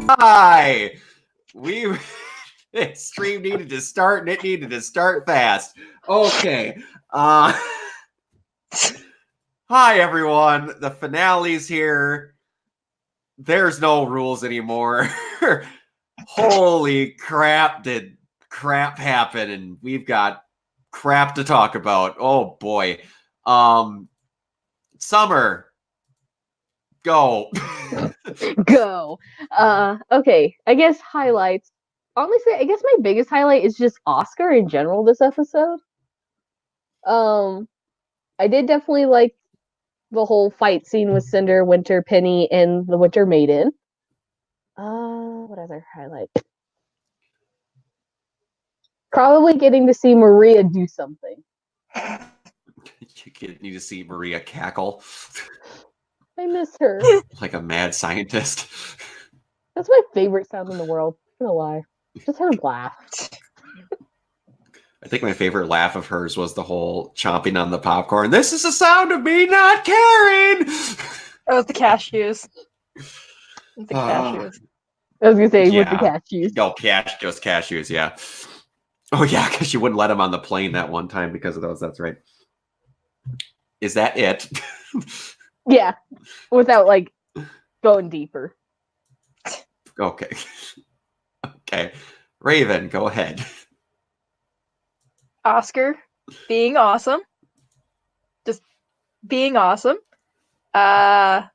Hi! Stream needed to start, and it needed to start fast. Okay. Hi, everyone. The finale's here. There's no rules anymore. Holy crap, did crap happen, and we've got crap to talk about. Oh, boy. Summer, go. Go. Okay. I guess highlights. Honestly, I guess my biggest highlight is just Oscar in general this episode. I did definitely like the whole fight scene with Cinder, Winter, Penny, and the Winter Maiden. What other highlight? Probably getting to see Maria do something. You need to see Maria cackle. I miss her. Like a mad scientist. That's my favorite sound in the world. I'm gonna lie. Just her laugh. I think my favorite laugh of hers was the whole chomping on the popcorn. This is the sound of me not caring. Oh, the cashews. The cashews. I was gonna say with the cashews. Oh, just cashews, yeah. Oh yeah, because she wouldn't let him on the plane that one time because of those. That's right. Is that it? Yeah, without like going deeper. Okay. Okay. Raven, go ahead. Oscar being awesome. Just being awesome. The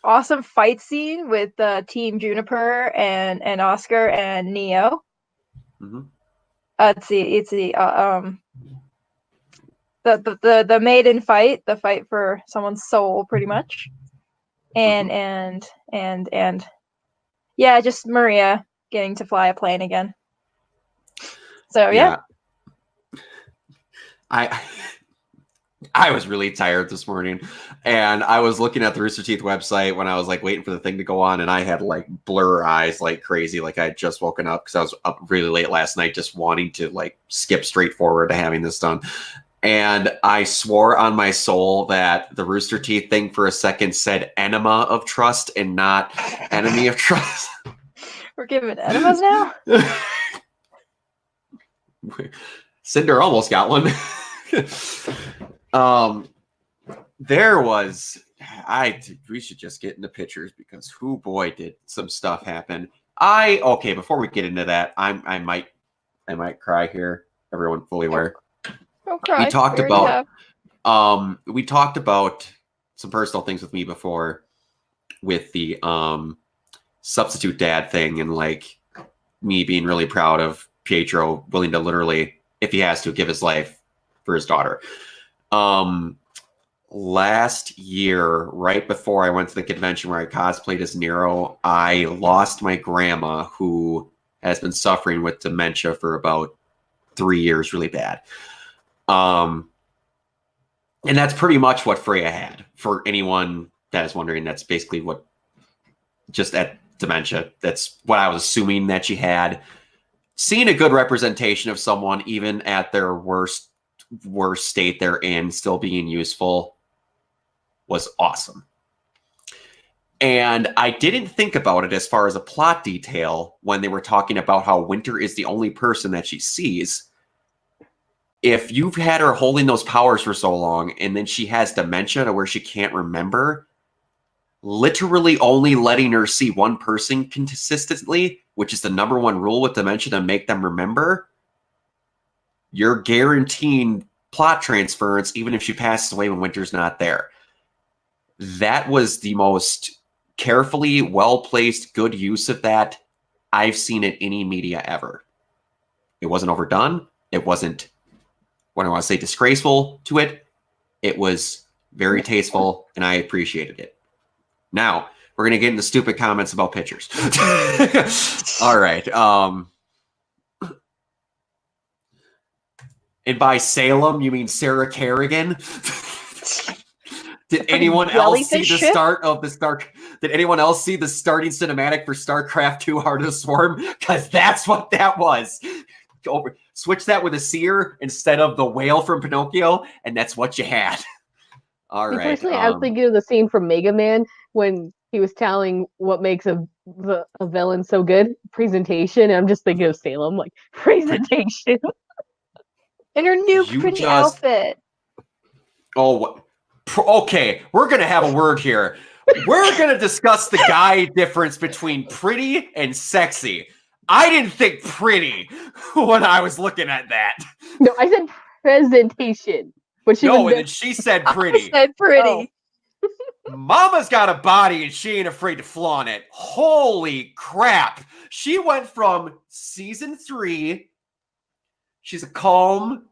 awesome fight scene with Team Juniper and Oscar and Neo. Mm-hmm. It's the maiden fight, the fight for someone's soul, pretty much. And yeah, just Maria getting to fly a plane again. So yeah. I was really tired this morning, and I was looking at the Rooster Teeth website when I was like waiting for the thing to go on, and I had like blur eyes like crazy, like I had just woken up because I was up really late last night, just wanting to like skip straight forward to having this done. And I swore on my soul that the Rooster Teeth thing for a second said enema of trust and not enemy of trust. We're giving enemas now? Cinder almost got one. There was we should just get into pictures because who boy did some stuff happen. Okay, before we get into that, I might cry here. Everyone fully aware. Don't cry. We talked about some personal things with me before with the substitute dad thing and like me being really proud of Pietro willing to literally, if he has to, give his life for his daughter. Last year, right before I went to the convention where I cosplayed as Nero, I lost my grandma who has been suffering with dementia for about 3 years, really bad. And that's pretty much what Freya had. For anyone that is wondering, that's basically what, just at dementia, that's what I was assuming that she had. Seeing a good representation of someone, even at their worst state they're in, still being useful, was awesome. And I didn't think about it as far as a plot detail when they were talking about how Winter is the only person that she sees. If you've had her holding those powers for so long and then she has dementia to where she can't remember, literally only letting her see one person consistently, which is the number one rule with dementia to make them remember, you're guaranteeing plot transference even if she passes away when Winter's not there. That was the most carefully, well-placed, good use of that I've seen in any media ever. It wasn't overdone. It wasn't, what I want to say, disgraceful to it. It was very tasteful, and I appreciated it. Now, we're going to get into stupid comments about pictures. All right. And by Salem, you mean Sarah Kerrigan? Did anyone else see the start of the Did anyone else see the starting cinematic for StarCraft 2 Heart of the Swarm? Because that's what that was. Switch that with a seer instead of the whale from Pinocchio, and that's what you had. All right. Personally, I was thinking of the scene from Mega Man when he was telling what makes a a villain so good. Presentation. And I'm just thinking of Salem, like presentation. In her new You pretty just- outfit. Oh, okay. We're gonna have a word here. We're gonna discuss the guy difference between pretty and sexy. I didn't think pretty when I was looking at that. No, I said presentation. But she No, was and then she said pretty. I said pretty. Mama's got a body and she ain't afraid to flaunt it. Holy crap. She went from season 3. She's a calm,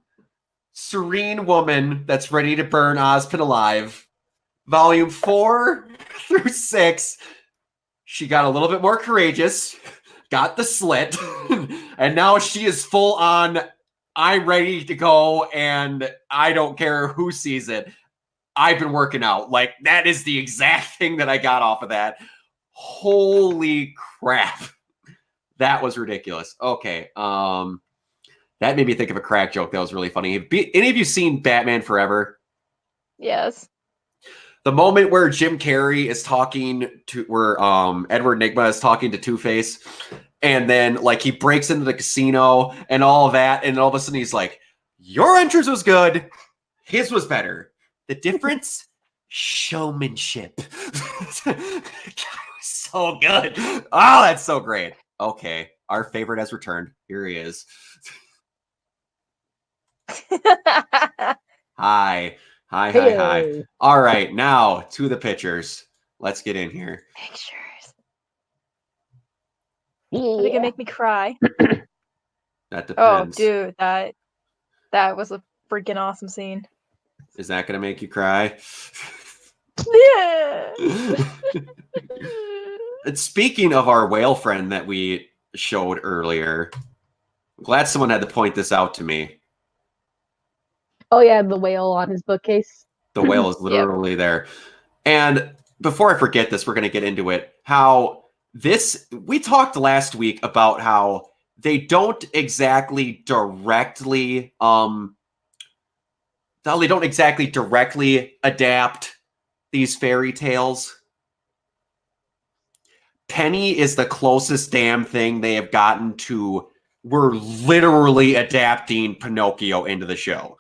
serene woman that's ready to burn Ozpin alive. Volume 4 through 6, she got a little bit more courageous, got the slit, and now she is full on, I'm ready to go, and I don't care who sees it. I've been working out. Like, that is the exact thing that I got off of that. Holy crap. That was ridiculous. Okay. That made me think of a crack joke that was really funny. Have any of you seen Batman Forever? Yes. The moment where Jim Carrey is talking to, where Edward Nygma is talking to Two-Face, and then like he breaks into the casino and all of that, and all of a sudden he's like, your entrance was good, his was better. The difference? Showmanship. So good. Oh, that's so great. Okay, our favorite has returned. Here he is. Hi. Hi. Hey. All right, now to the pictures. Let's get in here. Pictures. Yeah. They can make me cry. That Oh, depends. dude, that was a freaking awesome scene. Is that going to make you cry? Yeah. And speaking of our whale friend that we showed earlier, I'm glad someone had to point this out to me. Oh yeah, the whale on his bookcase. The whale is literally there. And before I forget this, we're going to get into it. How this, we talked last week about how they don't exactly directly, adapt these fairy tales. Penny is the closest damn thing they have gotten to. We're literally adapting Pinocchio into the show.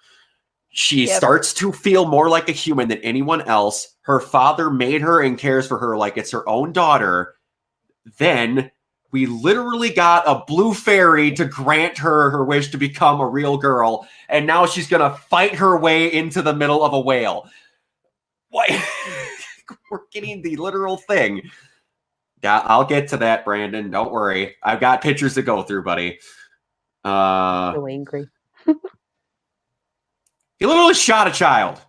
She starts to feel more like a human than anyone else. Her father made her and cares for her like it's her own daughter. Then we literally got a blue fairy to grant her her wish to become a real girl. And now she's going to fight her way into the middle of a whale. What? We're getting the literal thing. Yeah, I'll get to that, Brandon. Don't worry. I've got pictures to go through, buddy. So angry. He literally shot a child.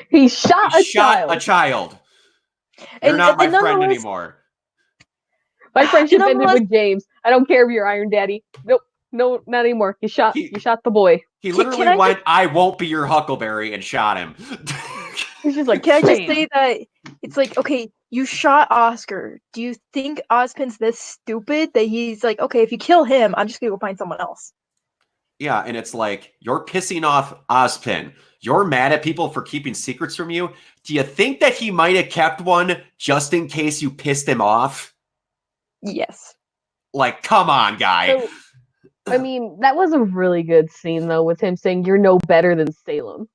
He shot a child. You're not my and friend nonetheless- anymore. My friendship ended nonetheless- with James. I don't care if you're Iron Daddy. Nope. No, not anymore. You shot the boy. He Can literally I went, I won't be your Huckleberry, and shot him. He's just like, Can I just "Bam." say that it's like, okay, you shot Oscar. Do you think Ozpin's this stupid that he's like, okay, if you kill him, I'm just gonna go find someone else? Yeah, and it's like, you're pissing off Ozpin. You're mad at people for keeping secrets from you. Do you think that he might have kept one just in case you pissed him off? Yes. Like, come on, guy. So, I mean, that was a really good scene though, with him saying, "You're no better than Salem."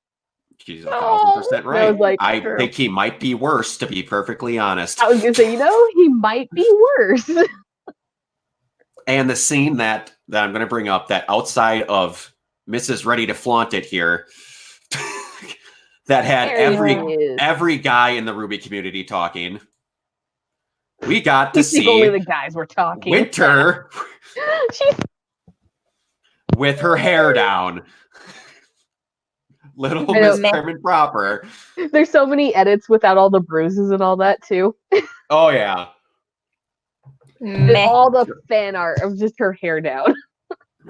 She's 1,000% right. I was like, I true. think he might be worse, to be perfectly honest. I was gonna say, he might be worse. And the scene that I'm going to bring up, that outside of Mrs. Ready to Flaunt It here, that had There he is. every guy in the Ruby community talking. We got to You think see only the guys were talking. Winter She's with her hair down. Little I know. Miss Prim and Proper. There's so many edits without all the bruises and all that too. Oh, yeah. And Meh. all the fan art of just her hair down.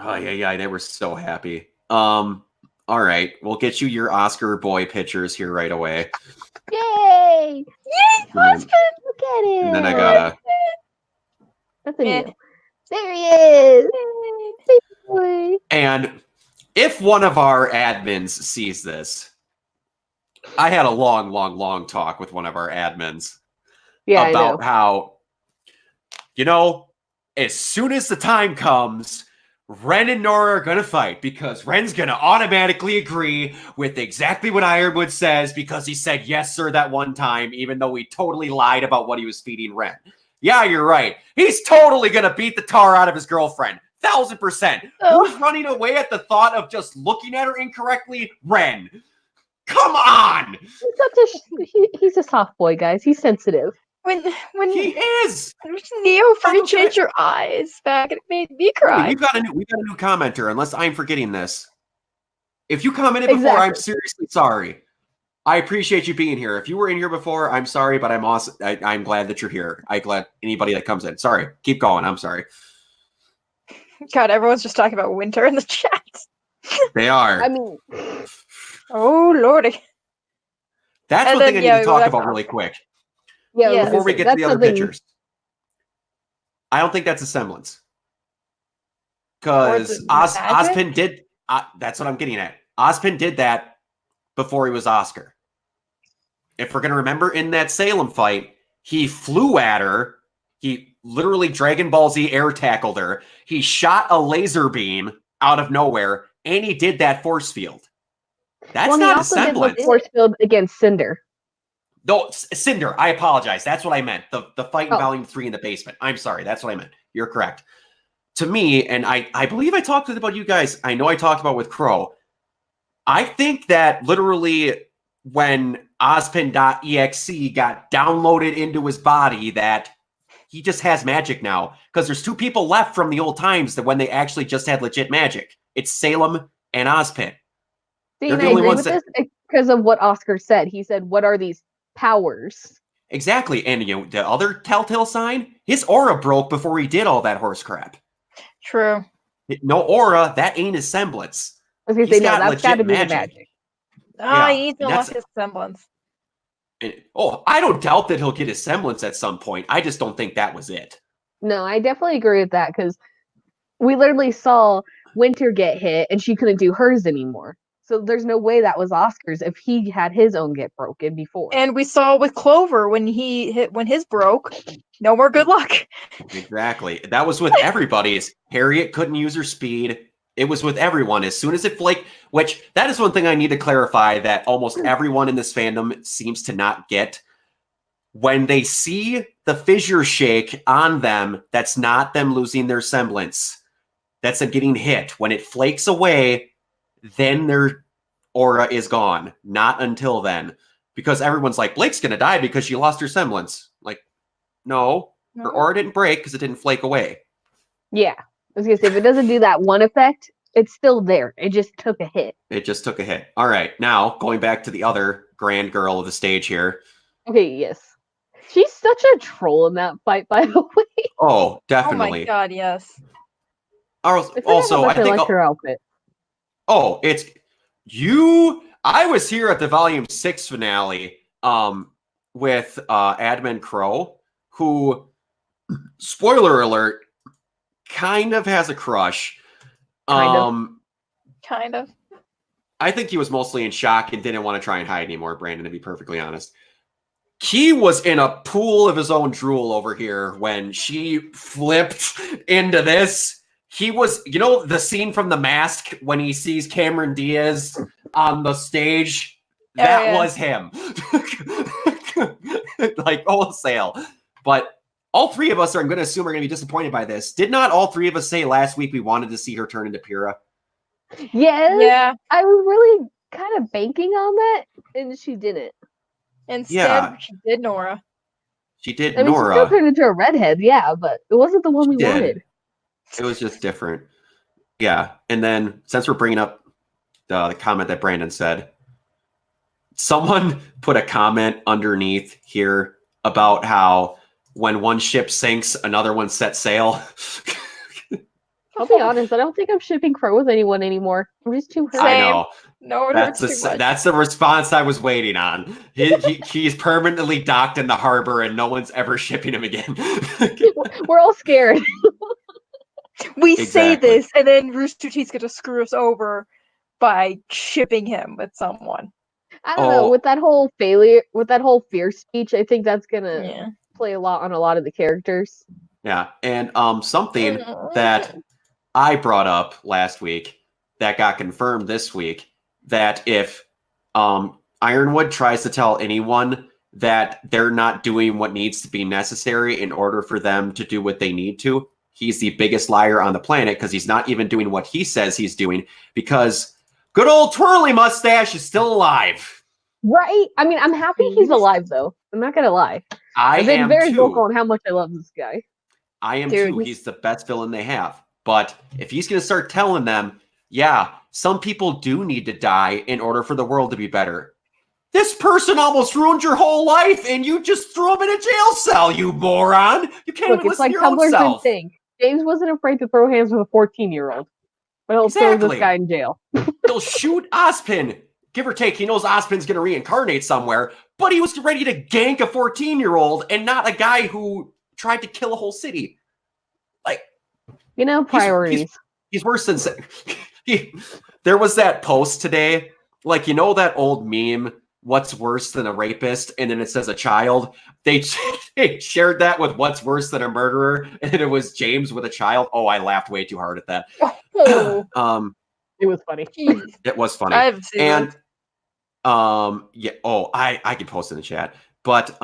Oh, yeah. They were so happy. All right. We'll get you your Oscar boy pictures here right away. Yay! Yay, And then- Ozpin! Look at it. And then I gotta. That's a Meh. new. There he is. Hey, boy. And if one of our admins sees this, I had a long talk with one of our admins Yeah, I know. about how you know, as soon as the time comes, Ren and Nora are going to fight because Ren's going to automatically agree with exactly what Ironwood says because he said yes, sir, that one time, even though he totally lied about what he was feeding Ren. Yeah, you're right. He's totally going to beat the tar out of his girlfriend. 1,000%. Oh. Who's running away at the thought of just looking at her incorrectly? Ren. Come on! He's a soft boy, guys. He's sensitive. When He is! Neo By the first changed her eyes back, it made me Wait, cry. we've got a new commenter, unless I'm forgetting this. If you commented before, Exactly. I'm seriously sorry. I appreciate you being here. If you were in here before, I'm sorry, but I'm awesome. I'm glad that you're here. I'm glad anybody that comes in. Sorry. Keep going. I'm sorry. God, everyone's just talking about Winter in the chat. They are. I mean, Oh lordy. That's and one thing then, I need yeah, to talk that's about all. really quick yeah. Yeah. before we get to that's the other something- pictures. I don't think that's a semblance. Or Because the magic? Ozpin did. That's what I'm getting at. Ozpin did that before he was Oscar. If we're going to remember in that Salem fight, he flew at her. He literally Dragon Ball Z air tackled her. He shot a laser beam out of nowhere, and he did that force field. That's well, he not a also did semblance. the force field against Cinder. No, Cinder, I apologize. That's what I meant. The fight in Oh. Volume 3 in the basement. I'm sorry. That's what I meant. You're correct. To me, and I believe I talked about you guys. I know I talked about with Crow. I think that literally when Ozpin.exe got downloaded into his body, that he just has magic now. Because there's two people left from the old times that when they actually just had legit magic. It's Salem and Ozpin. See, They're and the I only agree ones with this because of what Oscar said. He said, "What are these powers?" Exactly. And you know, the other telltale sign, his aura broke before he did all that horse crap. True. No aura, that ain't his semblance. I was gonna He's say, no, got that's got to legit be the magic. magic. Ah, Yeah, he needs to and unlock that's- his semblance. I don't doubt that he'll get his semblance at some point. I just don't think that was it. No, I definitely agree with that because we literally saw Winter get hit and she couldn't do hers anymore. So there's no way that was Oscar's if he had his own get broken before. And we saw with Clover when his broke, no more good luck. Exactly. That was with everybody's. Harriet couldn't use her speed. It was with everyone. As soon as it flaked, which that is one thing I need to clarify that almost everyone in this fandom seems to not get. When they see the fissure shake on them, that's not them losing their semblance. That's them getting hit. When it flakes away, then their aura is gone. Not until then. Because everyone's like, Blake's going to die because she lost her semblance. Like, no. Her aura didn't break because it didn't flake away. Yeah. I was gonna say if it doesn't do that one effect, it's still there. It just took a hit. It just took a hit. All right. Now, going back to the other grand girl of the stage here. Okay, yes. She's such a troll in that fight, by the way. Oh, Oh my definitely. god, yes. Also, I think. like her outfit. Oh, it's you. I was here at the Volume 6 finale with Admin Crow, who, spoiler alert, kind of has a crush. Kind of. I think he was mostly in shock and didn't want to try and hide anymore, Brandon, to be perfectly honest. He was in a pool of his own drool over here when she flipped into this. He was, you know, the scene from The Mask when he sees Cameron Diaz on the stage? That yeah. was him. Like, wholesale. But all three of us I'm going to assume are going to be disappointed by this. Did not all three of us say last week we wanted to see her turn into Pyrrha? Yes. Yeah. I was really kind of banking on that, and she didn't. Instead, Yeah. she did Nora. She did I mean, she Nora. still turned into a redhead, yeah, but it wasn't the one we She did. wanted. It was just different. Yeah. And then since we're bringing up the comment that Brandon said, someone put a comment underneath here about how when one ship sinks, another one sets sail. I'll be honest, I don't think I'm shipping Crow with anyone anymore. I'm just too hurt. I Same. know. No, it hurts too much. That's the response I was waiting on. He's permanently docked in the harbor and no one's ever shipping him again. We're all scared. We say Exactly. this, and then Rooster Teeth's gonna screw us over by shipping him with someone. I don't know. Oh. With that whole failure, with that whole fear speech, I think that's gonna Yeah. play a lot on a lot of the characters. Yeah, and something that I brought up last week that got confirmed this week, that if Ironwood tries to tell anyone that they're not doing what needs to be necessary in order for them to do what they need to, he's the biggest liar on the planet, because he's not even doing what he says he's doing, because good old Twirly Mustache is still alive. Right? I mean, I'm happy he's alive, though. I'm not gonna lie. I've been very vocal on how much I love this guy. I am too. He's the best villain they have. But if he's going to start telling them, yeah, some people do need to die in order for the world to be better. This person almost ruined your whole life, and you just threw him in a jail cell, you moron. You can't even listen to your own self. Thing. James wasn't afraid to throw hands with a 14-year-old. But he'll throw this guy in jail. He'll shoot Ozpin. Give or take, he knows Ozpin's going to reincarnate somewhere, but he was ready to gank a 14-year-old and not a guy who tried to kill a whole city. Like, you know, priorities. He's worse than there was that post today, like, you know, that old meme, what's worse than a rapist, and then it says a child. They shared that with what's worse than a murderer, and it was James with a child. Oh, I laughed way too hard at that. It was funny. It was funny. And yeah, I can post in the chat, but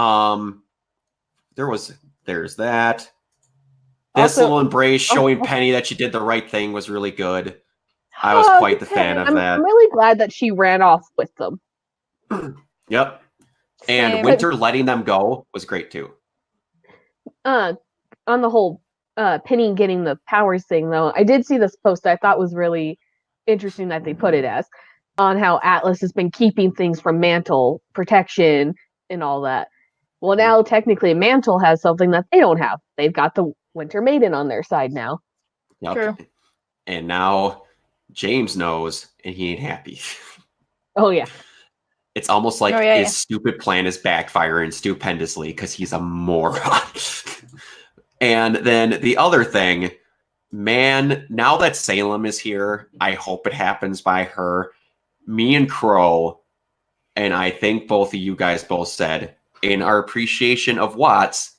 there's that. This also, little embrace showing Penny that she did the right thing was really good. I was quite the fan of that. I'm really glad that she ran off with them. Yep. And Winter letting them go was great too. On the whole Penny getting the powers thing, though, I did see this post I thought was really interesting that they put it as, on how Atlas has been keeping things from Mantle, protection, and all that. Well, now technically Mantle has something that they don't have. They've got the Winter Maiden on their side now. Yep. True. And now James knows, and he ain't happy. Oh, yeah. It's almost like his stupid plan is backfiring stupendously because he's a moron. And then the other thing, man, now that Salem is here, I hope it happens by her. Me and Crow, and I think both of you guys both said, in our appreciation of Watts,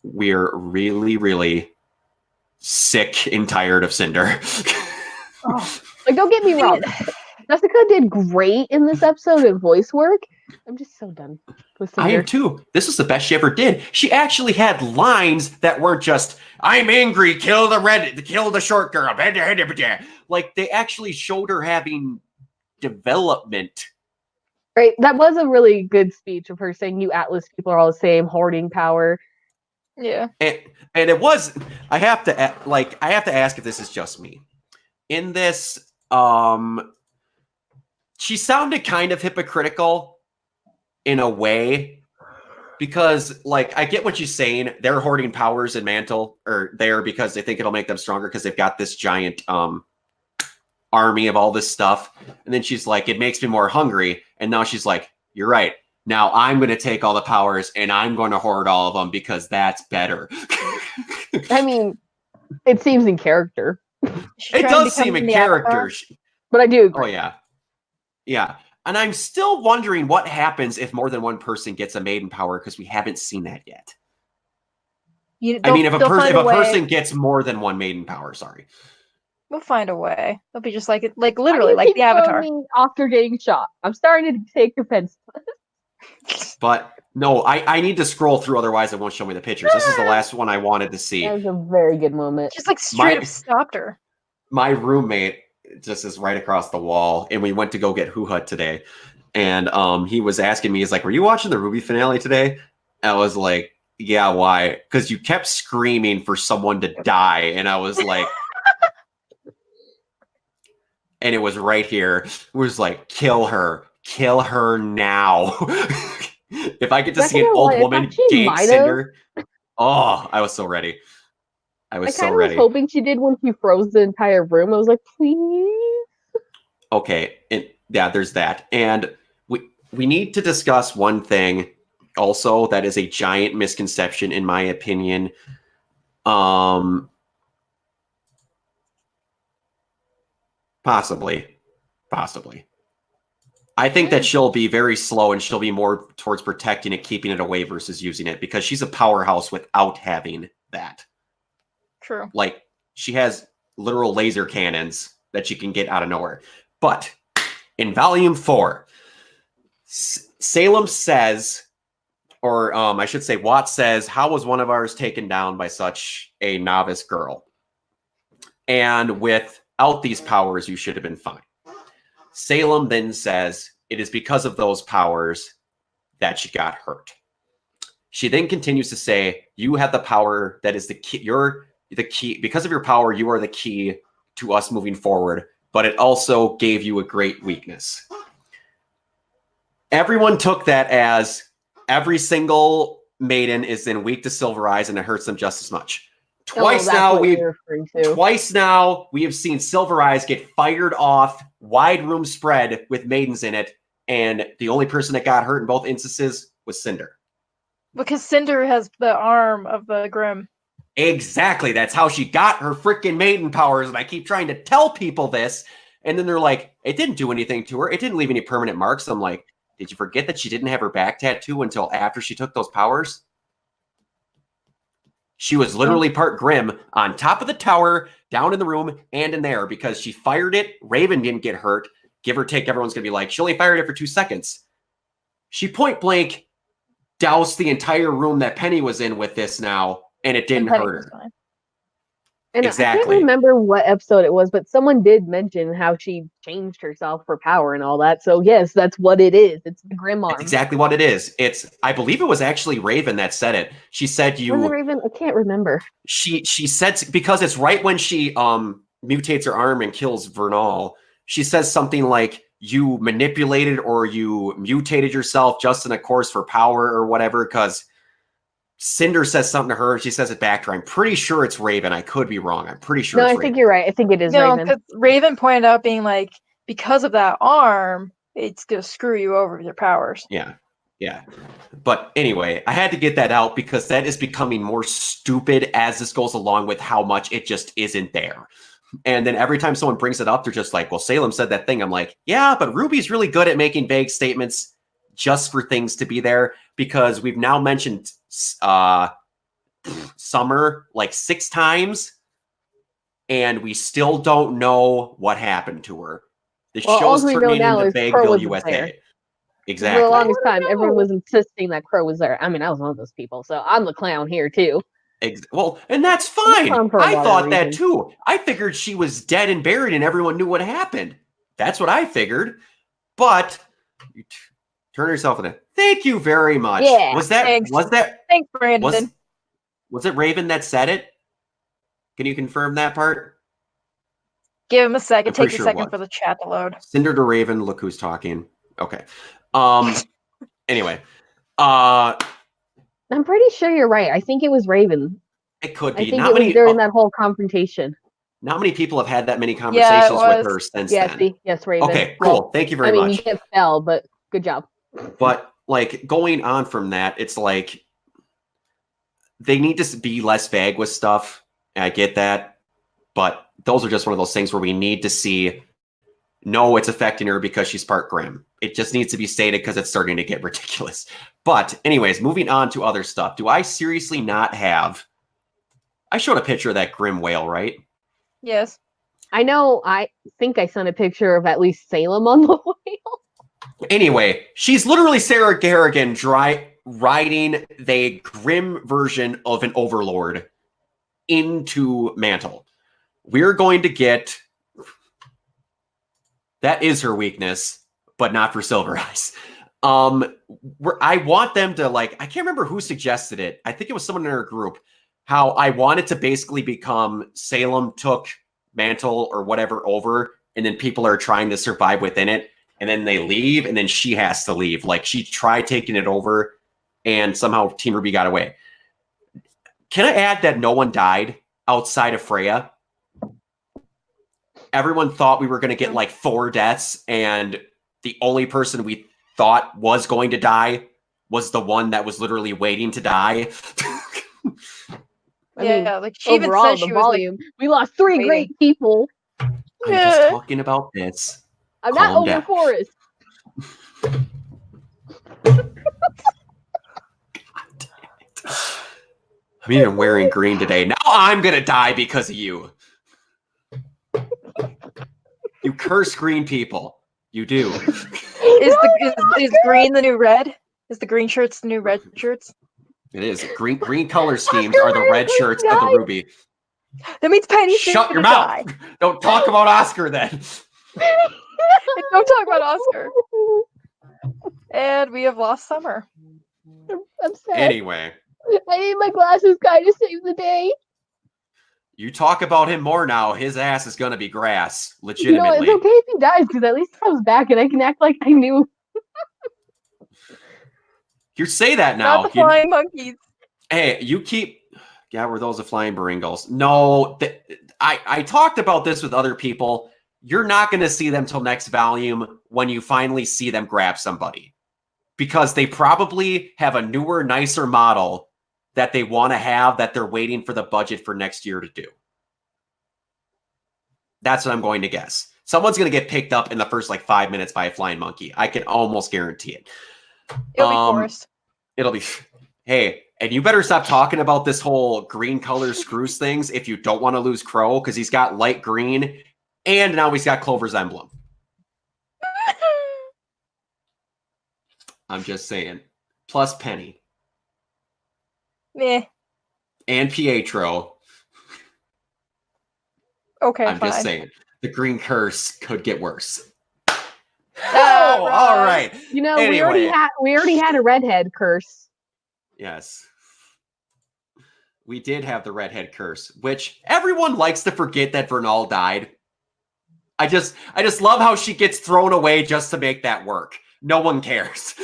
we're really, really sick and tired of Cinder. Like, don't get me wrong. Jessica did great in this episode in voice work. I'm just so done with Cinder. I am too. This was the best she ever did. She actually had lines that weren't just, I'm angry, kill the short girl. Like, they actually showed her having development. Right. That was a really good speech of her saying, you Atlas people are all the same, hoarding power. Yeah. And it was, I have to ask if this is just me. In this, she sounded kind of hypocritical in a way, because, like, I get what she's saying. They're hoarding powers in Mantle, or there because they think it'll make them stronger because they've got this giant army of all this stuff. And then she's like, it makes me more hungry. And now she's like, you're right. Now I'm going to take all the powers and I'm going to hoard all of them because that's better. I mean, it seems in character. It does seem in character. But I do agree. Oh, yeah. Yeah. And I'm still wondering what happens if more than one person gets a maiden power, because we haven't seen that yet. I mean, if a person gets more than one maiden power, sorry. We'll find a way. They'll be just like literally like the Avatar. After getting shot. I'm starting to take offense. But no, I need to scroll through, otherwise it won't show me the pictures. This is the last one I wanted to see. That was a very good moment. Just like straight up stopped her. My roommate just is right across the wall, and we went to go get Hoo Hut today. And he was asking me, he's like, were you watching the Ruby finale today? I was like, yeah, why? Because you kept screaming for someone to die. And I was like, and it was right here. It was like, kill her now. If I get to see an old woman gank Cinder, oh, I was so ready. I was was hoping she did when she froze the entire room. I was like, please. Okay, and yeah, there's that. And we need to discuss one thing also that is a giant misconception, in my opinion. Possibly. I think that she'll be very slow, and she'll be more towards protecting it, keeping it away versus using it, because she's a powerhouse without having that. True. Like, she has literal laser cannons that she can get out of nowhere. But in Volume 4, Salem says, or I should say, Watts says, how was one of ours taken down by such a novice girl? And without these powers, you should have been fine. Salem then says, it is because of those powers that she got hurt. She then continues to say, you have the power that is the key. You're the key. Because of your power, you are the key to us moving forward. But it also gave you a great weakness. Everyone took that as every single maiden is then weak to Silver Eyes, and it hurts them just as much. Twice now we have seen Silver Eyes get fired off, wide room spread with maidens in it, and the only person that got hurt in both instances was Cinder. Because Cinder has the arm of the Grimm. Exactly. That's how she got her freaking maiden powers, and I keep trying to tell people this, and then they're like, it didn't do anything to her. It didn't leave any permanent marks. I'm like, did you forget that she didn't have her back tattoo until after she took those powers? She was literally part Grimm on top of the tower, down in the room, and in there because she fired it. Raven didn't get hurt. Give or take, everyone's going to be like, she only fired it for 2 seconds. She point blank doused the entire room that Penny was in with this now, and it didn't hurt her. And Exactly. I can't remember what episode it was, but someone did mention how she changed herself for power and all that. So yes, that's what it is. It's the Grimm arm. That's exactly what it is. I believe it was actually Raven that said it. She said Was it Raven? I can't remember. She said, because it's right when she mutates her arm and kills Vernal. She says something like, you manipulated or you mutated yourself just in a course for power or whatever, because Cinder says something to her and she says it back to her. I'm pretty sure it's Raven. I could be wrong. I'm pretty sure No, it's I Raven. think you're right. I think it is No, Raven. because Raven pointed out being like, because of that arm, it's going to screw you over with your powers. Yeah. Yeah. But anyway, I had to get that out because that is becoming more stupid as this goes along with how much it just isn't there. And then every time someone brings it up, they're just like, well, Salem said that thing. I'm like, yeah, but Ruby's really good at making vague statements just for things to be there, because we've now mentioned Summer like 6 times, and we still don't know what happened to her. The show's turning into Vagueville, USA. There. Exactly. For the longest time, everyone was insisting that Crow was there. I mean, I was one of those people, so I'm the clown here too. Well, and that's fine. I thought that reasons. too. I figured she was dead and buried and everyone knew what happened. That's what I figured. But you turn yourself in it. Thank you very much. Yeah, thanks, Brandon. Was it Raven that said it? Can you confirm that part? Give him a second. I'm Take a sure second for the chat to load. Cinder to Raven, look who's talking. Okay. Anyway. I'm pretty sure you're right. I think it was Raven. It could be. I think it was during that whole confrontation. Not many people have had that many conversations with her since then. Yes, Raven. Okay, cool. Well, thank you very much. You can't spell, but good job. But like going on from that, it's like they need to be less vague with stuff. I get that. But those are just one of those things where we need to see, no, it's affecting her because she's part Grimm. It just needs to be stated because it's starting to get ridiculous. But anyways, moving on to other stuff. Do I seriously not have... I showed a picture of that Grimm whale, right? Yes. I know. I think I sent a picture of at least Salem on the whale. Anyway, she's literally Sarah Garrigan riding the Grimm version of an overlord into Mantle. We're going to get... That is her weakness, but not for Silver Eyes. I want them to, like, I can't remember who suggested it. I think it was someone in our group. How I want it to basically become Salem took Mantle or whatever over, and then people are trying to survive within it, and then they leave, and then she has to leave. Like, she tried taking it over, and somehow Team Ruby got away. Can I add that no one died outside of Freya? Everyone thought we were going to get like 4 deaths, and the only person we thought was going to die was the one that was literally waiting to die. I mean, like she even overall, said she the was volume. We lost 3 great people. I'm just talking about this. I'm not Calm over down. Forest. I'm even wearing green today. Now I'm gonna die because of you. You curse green people. You do. Is green the new red? Is the green shirts the new red shirts? It is. Green color schemes are the red shirts of the Ruby. That means Penny's Shut your gonna mouth. die. Don't talk about Oscar then. Don't talk about Oscar. And we have lost Summer. I'm sad. Anyway, I need my glasses guy to save the day. you talk about him more now. His ass is gonna be grass. You know, Legitimately. it's okay if he dies because at least he comes back and I can act like I knew. You say that Not now. the flying monkeys. Hey, you keep. Yeah, were those the flying Baringos? No, I talked about this with other people. You're not going to see them till next volume when you finally see them grab somebody. Because they probably have a newer, nicer model that they want to have that they're waiting for the budget for next year to do. That's what I'm going to guess. Someone's going to get picked up in the first 5 minutes by a flying monkey. I can almost guarantee it. It'll be Forrest. It'll be. Hey, and you better stop talking about this whole green color screws things if you don't want to lose Crow, because he's got light green, and now he's got Clover's emblem. I'm just saying. Plus Penny. Meh. And Pietro. Okay, I'm fine. just saying. The green curse could get worse. Ah, Oh, all right. You know, Anyway. we already had a redhead curse. Yes. We did have the redhead curse, which everyone likes to forget that Vernal died. I just love how she gets thrown away just to make that work. No one cares.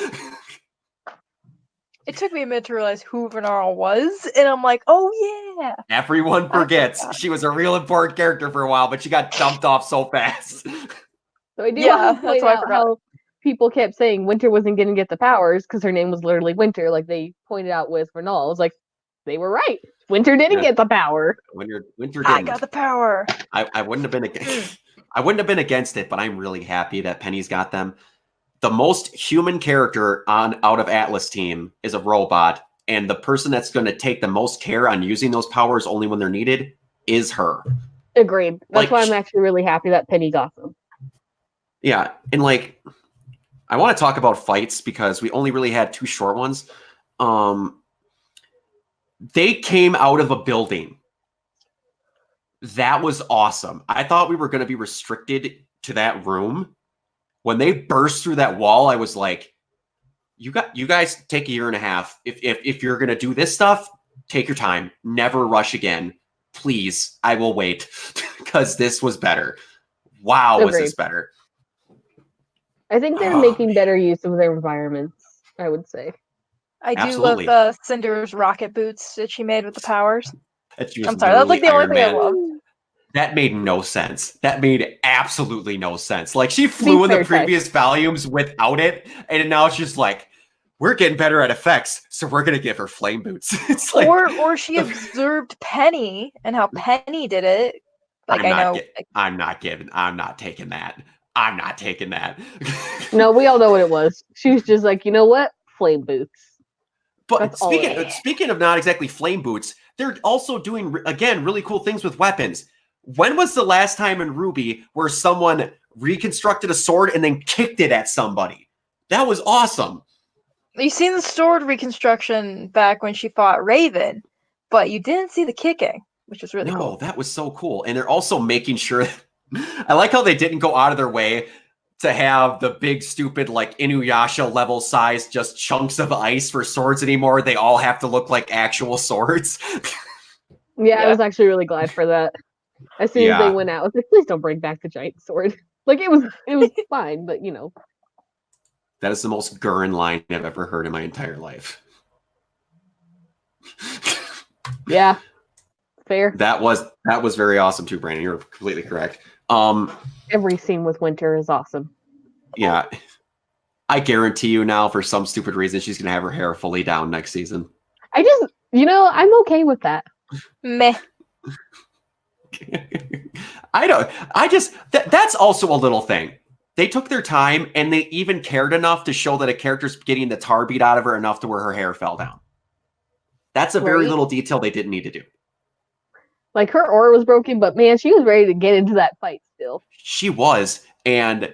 It took me a minute to realize who Vernal was, and I'm like, oh yeah. Everyone forgets. forgot. She was a real important character for a while, but she got dumped off so fast. So I do Yeah, want to that's point why I out forgot. how people kept saying Winter wasn't going to get the powers because her name was literally Winter, like they pointed out with Vernal. I was like, they were right. Winter didn't Yeah. get the power. Winter I didn't. got the power. I wouldn't have been against. I wouldn't have been against it, but I'm really happy that Penny's got them. The most human character out of Atlas team is a robot, and the person that's going to take the most care on using those powers only when they're needed is her. Agreed. That's Like, why I'm actually really happy that Penny got them. Yeah, and I want to talk about fights because we only really had 2 short ones. They came out of a building. That was awesome. I thought we were going to be restricted to that room. When they burst through that wall, I was like, you guys take a year and a half. If you're going to do this stuff, take your time. Never rush again. Please, I will wait because this was better. Wow, was Agreed. this better. I think they're Oh, making better use of their environments, I would say. I do Absolutely. love the Cinder's rocket boots that she made with the powers. That she was I'm sorry, that's like the literally only thing Iron I Man. love. That made no sense. That made absolutely no sense. Like, she flew in the fair, Ty. previous volumes without it, and now it's just like, we're getting better at effects, so we're gonna give her flame boots. It's like, Or she observed Penny and how Penny did it. Like I'm not taking that. I'm not taking that. No, we all know what it was. She was just like, you know what? Flame boots. But That's all it is. speaking of not exactly flame boots, they're also doing, again, really cool things with weapons. When was the last time in Ruby where someone reconstructed a sword and then kicked it at somebody? That was awesome. You seen the sword reconstruction back when she fought Raven, but you didn't see the kicking, which was really No, cool. that was so cool. And they're also making sure. I like how they didn't go out of their way to have the big, stupid, Inuyasha level size, just chunks of ice for swords anymore. They all have to look like actual swords. Yeah, I Yeah. was actually really glad for that. As soon as they went out, I was like, please don't bring back the giant sword. It was fine, but That is the most Gurren line I've ever heard in my entire life. yeah, fair. That was very awesome too, Brandon. You're completely correct. Every scene with Winter is awesome. Yeah. I guarantee you now, for some stupid reason, she's gonna have her hair fully down next season. I'm okay with that. Meh. That's also a little thing. They took their time and they even cared enough to show that a character's getting the tar beat out of her enough to where her hair fell down. That's a very Right. little detail they didn't need to do. Like her aura was broken, but man, she was ready to get into that fight still. She was, and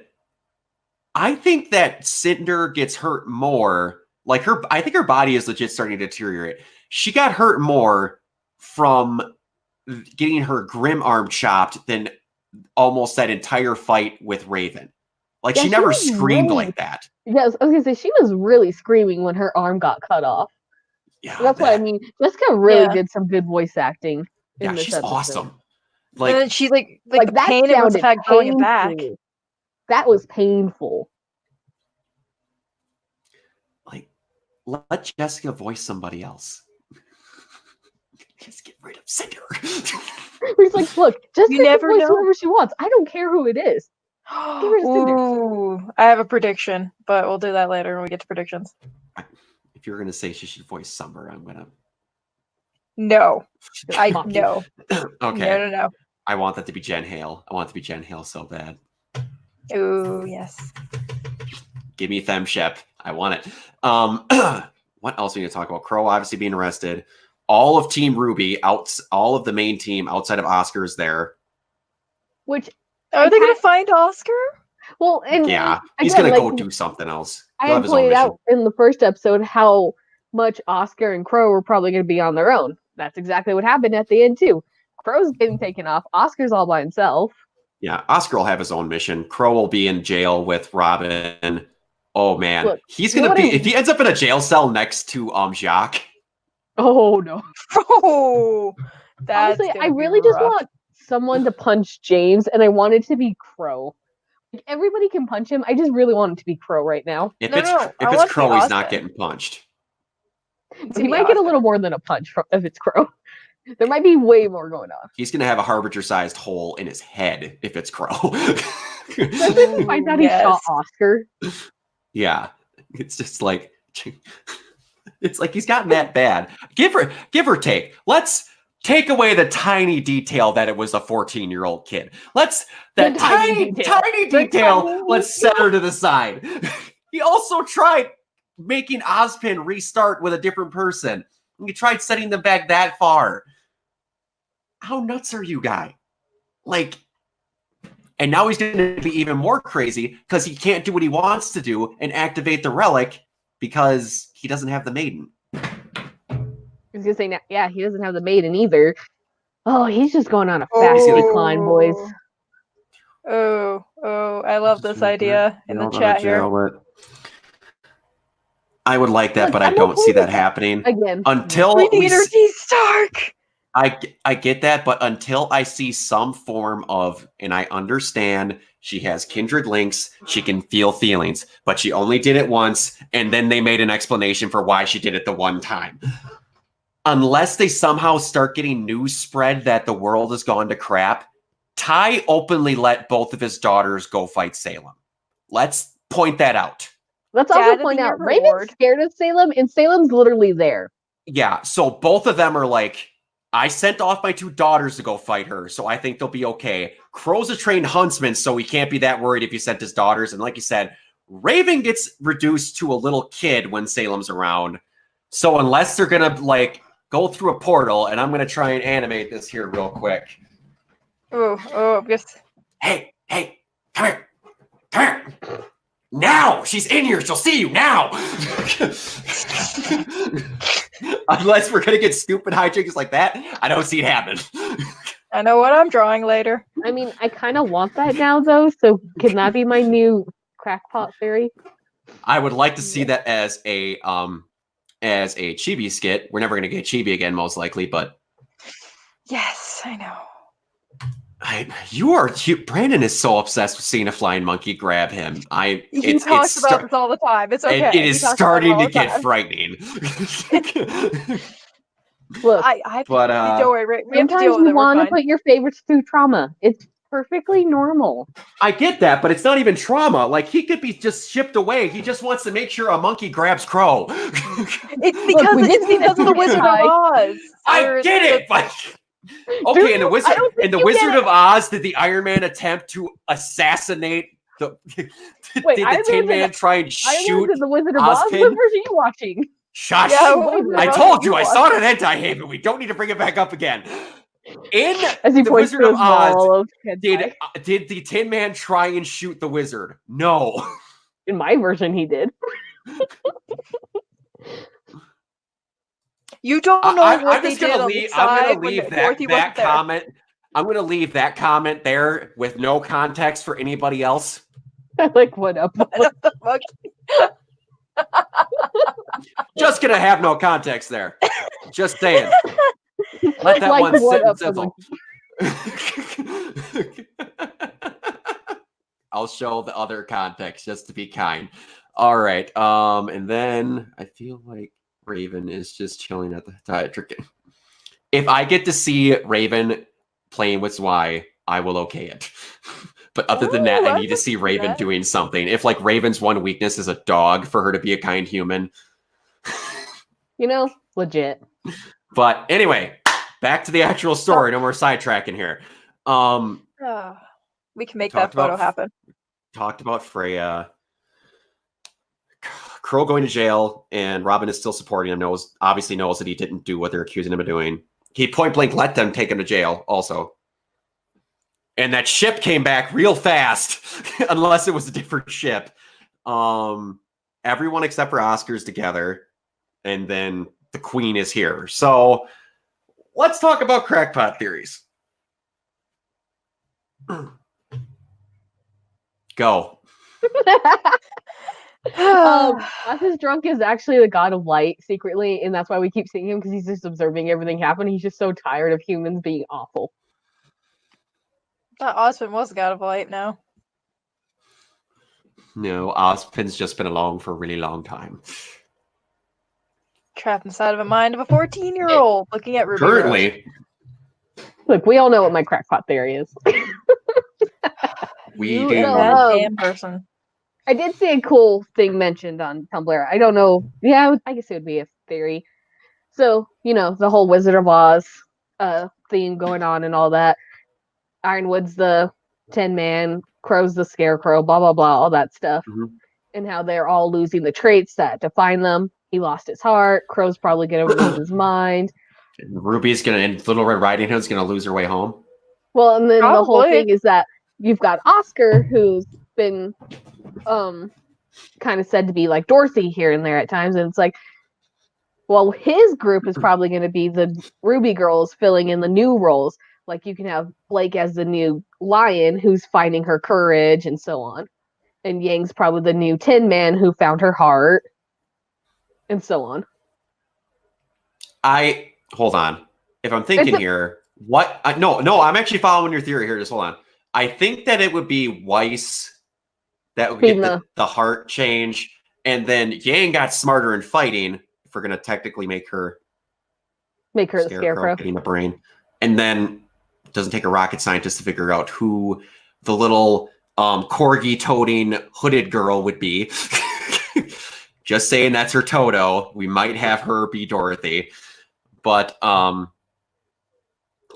I think that Cinder gets hurt more. Like I think her body is legit starting to deteriorate. She got hurt more from getting her grim arm chopped than almost that entire fight with Raven. Like Yeah, she she never was screamed really- like that. Yes, I was gonna say she was really screaming when her arm got cut off. Yeah, That's what I mean. Jessica really Yeah. did some good voice acting. Yeah, in this she's episode. awesome. And Like then she's like the that pain it must sounded have had pulling it back. painful. That was painful. let Jessica voice somebody else. Just get rid of Cinder. He's like, look, Jessica can never voice know. whoever she wants. I don't care who it is. Give her Cinder. Ooh, I have a prediction, but we'll do that later when we get to predictions. If you're gonna say she should voice Summer, I'm gonna. No, I Fuck. no. Okay. No. I want that to be Jen Hale. I want it to be Jen Hale so bad. Ooh, yes. Give me Femshep. I want it. What else are we gonna talk about? Crow obviously being arrested. All of Team Ruby, all of the main team outside of Oscar is there. Which, Are they gonna find Oscar? well, and Yeah, he's again, gonna go like, do something else. I He'll had have his own pointed mission. out in the first episode how much Oscar and Crow were probably going to be on their own. That's exactly what happened at the end too. Crow's getting taken off. Oscar's all by himself. Yeah, Oscar will have his own mission. Crow will be in jail with Robin. Oh man, Look, he's you know gonna what be I- if he ends up in a jail cell next to Jacques. Oh no! Oh, that's Honestly, I gonna be really just rough. want someone to punch James, and I want it to be Crow. Like, everybody can punch him. I just really want it to be Crow right now. If No, it's no, I if want it's to see Crow, he's not Oscar. getting punched. It's He gonna be might get a Oscar. little more than a punch if it's Crow. There might be way more going on. He's gonna have a Harbinger-sized hole in his head if it's Crow. Especially if he finds out he Yes. shot Oscar. Yeah, it's just like it's like he's gotten that bad. Give or take. Let's take away the tiny detail that it was a 14-year-old kid. Let's that The tiny tiny detail. tiny The detail. tiny Let's set her to the side. He also tried making Ozpin restart with a different person. He tried setting them back that far. How nuts are you, guy? Like, and now he's going to be even more crazy because he can't do what he wants to do and activate the relic because he doesn't have the maiden. I was gonna say, yeah, he doesn't have the maiden either. Oh, he's just going on a fast decline, boys. Oh, I love this idea in the chat here. I would like that, Look, but I I'm don't okay see with that that. happening Again, until We we need her s- to be Stark. I get that, but until I see some form of, and I understand she has kindred links, she can feel feelings, but she only did it once, and then they made an explanation for why she did it the one time. Unless they somehow start getting news spread that the world has gone to crap, Ty openly let both of his daughters go fight Salem. Let's point that out. let's Dad also of the point Year out Raven's award. scared of Salem, and Salem's literally there. Yeah, so both of them are like, I sent off my two daughters to go fight her, so I think they'll be okay. Crow's a trained huntsman, so he can't be that worried if he sent his daughters. And like you said, Raven gets reduced to a little kid when Salem's around. So unless they're gonna like go through a portal, and I'm gonna try and animate this here real quick. Oh, just Hey, come here. Now! She's in here, she'll see you now! Unless we're gonna get stupid hijinks like that, I don't see it happen. I know what I'm drawing later. I mean, I kind of want that now, though. So can that be my new crackpot theory? I would like to see that as a Chibi skit. We're never gonna get Chibi again, most likely, but Yes, I know. Brandon is so obsessed with seeing a flying monkey grab him. He talks about this all the time. It's okay. it He is talks about it starting all to the get time. frightening. Look, I But don't worry, Rick. We have to sometimes deal with you it. We're want to fine. put your favorites through trauma. It's perfectly normal. I get that, but it's not even trauma. Like, he could be just shipped away. He just wants to make sure a monkey grabs Crow. It's because we did see it's because of the this Wizard of guy. Oz. I Or get the- it, but okay. In the Drew, I don't think you Wizard get of Oz, did the Iron Man attempt to assassinate the? Wait, did Iron the Tin Man did Man try and I shoot? was in the Wizard of Oz. Ozpin? What version are you watching? Shush! Yeah, Wait, Wizard I of Oz told is you I awesome. saw it at Hentai Haven. We don't need to bring it back up again. In As he The points Wizard to of his Oz, ball of hentai. did the Tin Man try and shoot the wizard? No. In my version, he did. You don't know what I'm they just gonna did on leave. the I'm gonna side when leave Dorothy that wasn't there. comment. I'm gonna leave that comment there with no context for anybody else. Like, what up? What the fuck? Just gonna have no context there. Just saying. Let that Like, one what sit and up, sizzle. I'll show the other context just to be kind. All right. And then I feel like Raven is just chilling at the drinking. If I get to see Raven playing with Zwei, I will okay it. But other than that, I need to see Raven doing something. If like Raven's one weakness is a dog, for her to be a kind human. You know, legit. But anyway, back to the actual story. No more sidetracking here. We can make that photo happen. Talked about Freya. Crow going to jail, and Robin is still supporting him. Obviously knows that he didn't do what they're accusing him of doing. He point blank let them take him to jail also. And that ship came back real fast, unless it was a different ship. Everyone except for Oscar's together, and then the Queen is here. So let's talk about crackpot theories. Go. His drunk is actually the god of light secretly, and that's why we keep seeing him, because he's just observing everything happen. He's just so tired of humans being awful. Ozpin was the god of light now. No, Ozpin's just been along for a really long time. Trapped inside of a mind of a 14-year-old looking at Ruby Currently. Rose. Look, we all know what my crackpot theory is. We You do. and that damn person. I did see a cool thing mentioned on Tumblr. I don't know. Yeah, I guess it would be a theory. So, you know, the whole Wizard of Oz theme going on and all that. Ironwood's the Tin Man, Crow's the Scarecrow, blah, blah, blah, all that stuff. Mm-hmm. And how they're all losing the traits that define them. He lost his heart. Crow's probably going to lose his mind. Ruby's going to, and Little Red Riding Hood's going to lose her way home. Well, and then the whole Probably. thing is that you've got Oscar, who's been kind of said to be like Dorothy here and there at times. And it's like, well, his group is probably going to be the Ruby girls filling in the new roles. Like you can have Blake as the new lion who's finding her courage and so on. And Yang's probably the new Tin Man who found her heart and so on. Hold on. If I'm thinking here, what? No, I'm actually following your theory here. Just hold on. I think that it would be Weiss that would get the heart change. And then Yang got smarter in fighting. If we're going to technically make her the Scarecrow. Getting a brain. And then it doesn't take a rocket scientist to figure out who the little corgi-toting hooded girl would be. Just saying that's her Toto. We might have her be Dorothy. But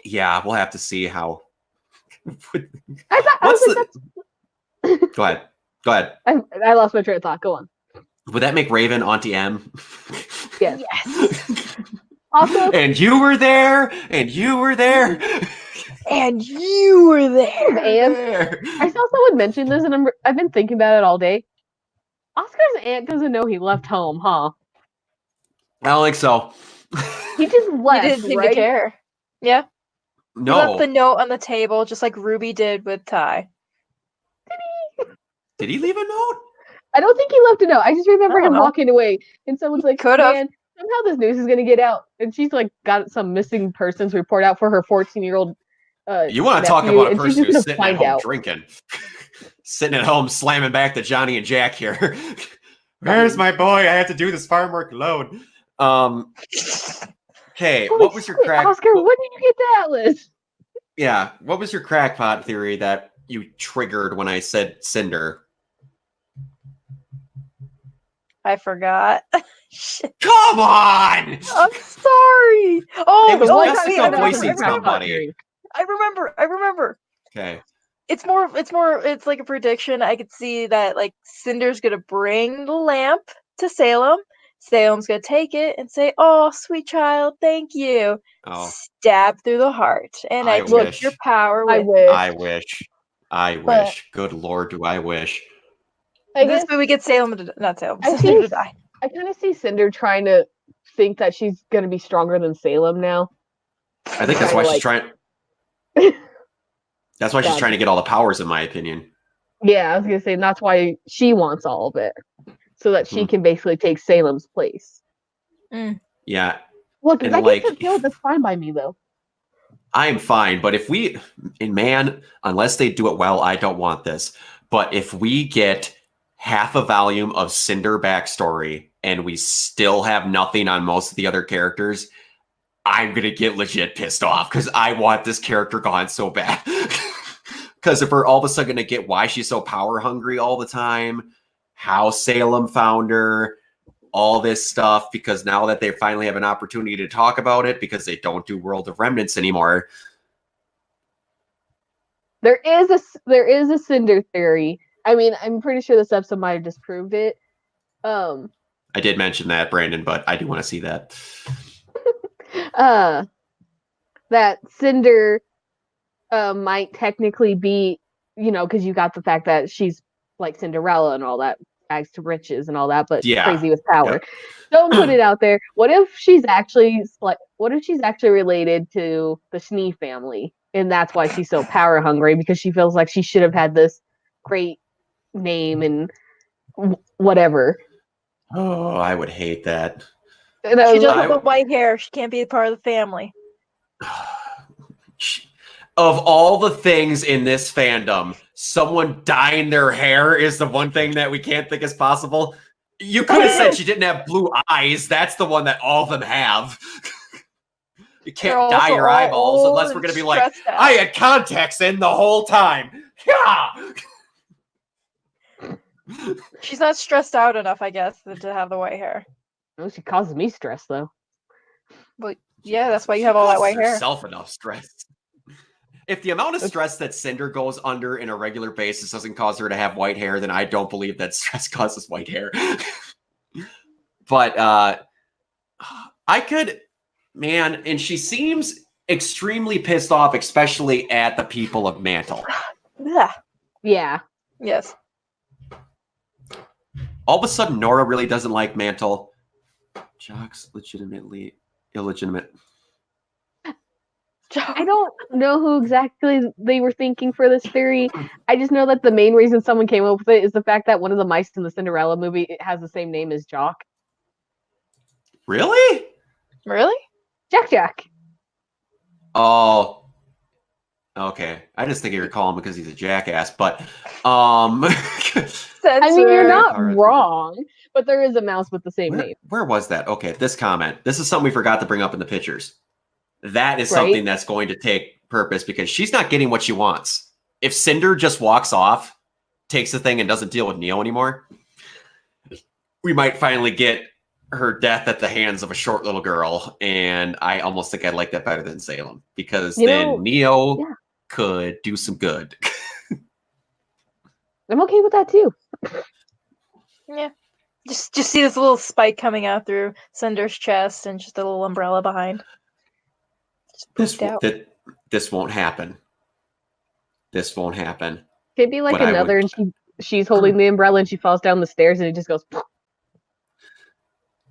yeah, we'll have to see how. Go ahead. I lost my train of thought. Go on. Would that make Raven Auntie M? Yes. Yes. Also, and you were there, and you were there, and you were there. And I saw someone mention this, and I've been thinking about it all day. Oscar's aunt doesn't know he left home, huh? I don't think so. He just left. He didn't seem right? to care. Yeah. No. He left the note on the table, just like Ruby did with Ty. Did he leave a note? I don't think he left a note. I just remember him walking away, and someone's like, "Man, somehow this news is gonna get out." And she's like, got some missing persons report out for her 14-year-old. You want to talk about a person who's sitting at home drinking, sitting at home slamming back to Johnny and Jack here. Where's my boy? I have to do this farm work alone. Okay, what was your crack? Oscar, when did you get the Atlas? Yeah, what was your crackpot theory that you triggered when I said Cinder? I forgot. Shit. Come on! I'm sorry. Oh, it was Jessica voicing somebody. I remember. Okay. It's like a prediction. I could see that like Cinder's gonna bring the lamp to Salem. Salem's gonna take it and say, "Oh, sweet child, thank you." Oh, Stab through the heart, and I I take wish. your power I with. wish. I wish. I But- wish. Good Lord, do I wish. I This guess movie gets Salem to not Salem, I Cinder think to die. I kind of see Cinder trying to think that she's gonna be stronger than Salem now. I think that's why she's trying. That's why she's God. trying to get all the powers, in my opinion. Yeah, I was gonna say and that's why she wants all of it, so that she Hmm. can basically take Salem's place. Yeah, Look, if And, I like- get killed, that's fine by me though. I'm fine. But if we, and man, unless they do it well, I don't want this. But if we get half a volume of Cinder backstory and we still have nothing on most of the other characters, I'm gonna get legit pissed off because I want this character gone so bad. Because if we're all of a sudden gonna get why she's so power hungry all the time, how Salem found her, all this stuff, because now that they finally have an opportunity to talk about it, because they don't do World of Remnants anymore. There is a Cinder theory. I mean, I'm pretty sure this episode might have disproved it. I did mention that, Brandon, but I do want to see that. That Cinder might technically be, because you got the fact that she's like Cinderella and all that, bags to riches and all that, but Yeah. crazy with power. Yep. Don't put it out there. What if she's actually related to the Schnee family, and that's why she's so power hungry, because she feels like she should have had this great name and whatever. Oh, I would hate that. And I She was doesn't like, have the white hair. She can't be a part of the family. Of all the things in this fandom, someone dyeing their hair is the one thing that we can't think is possible. You could have said she didn't have blue eyes. That's the one that all of them have. You They're can't dye also your all eyeballs old unless we're and going to be like, stressed out. I had contacts in the whole time. Yeah. She's not stressed out enough, I guess, to have the white hair. oh, she causes me stress though. Yeah, that's why you have all that white hair. Herself enough stress. If the amount of stress that Cinder goes under in a regular basis doesn't cause her to have white hair, then I don't believe that stress causes white hair. But I could, man, and she seems extremely pissed off, especially at the people of Mantle. Yeah. Yeah. Yes. All of a sudden, Nora really doesn't like Mantle. Jock's legitimately illegitimate. I don't know who exactly they were thinking for this theory. I just know that the main reason someone came up with it is the fact that one of the mice in the Cinderella movie it has the same name as Jock. Really? Really? Jack. Oh, okay. I just think you were calling him because he's a jackass, but I mean, you're Censor. not Alright. wrong, but there is a mouse with the same where, name. where was that? Okay, this comment. This is something we forgot to bring up in the pictures. That is Right. something that's going to take purpose because she's not getting what she wants. If Cinder just walks off, takes the thing, and doesn't deal with Neo anymore, we might finally get her death at the hands of a short little girl. And I almost think I like that better than Salem because You then know, Neo yeah. could do some good. I'm okay with that too. Yeah. Just see this little spike coming out through Cinder's chest and just a little umbrella behind. Just This pooped out. this won't happen. This won't happen. Could be like But I another, would- and she's holding the umbrella and she falls down the stairs and it just goes.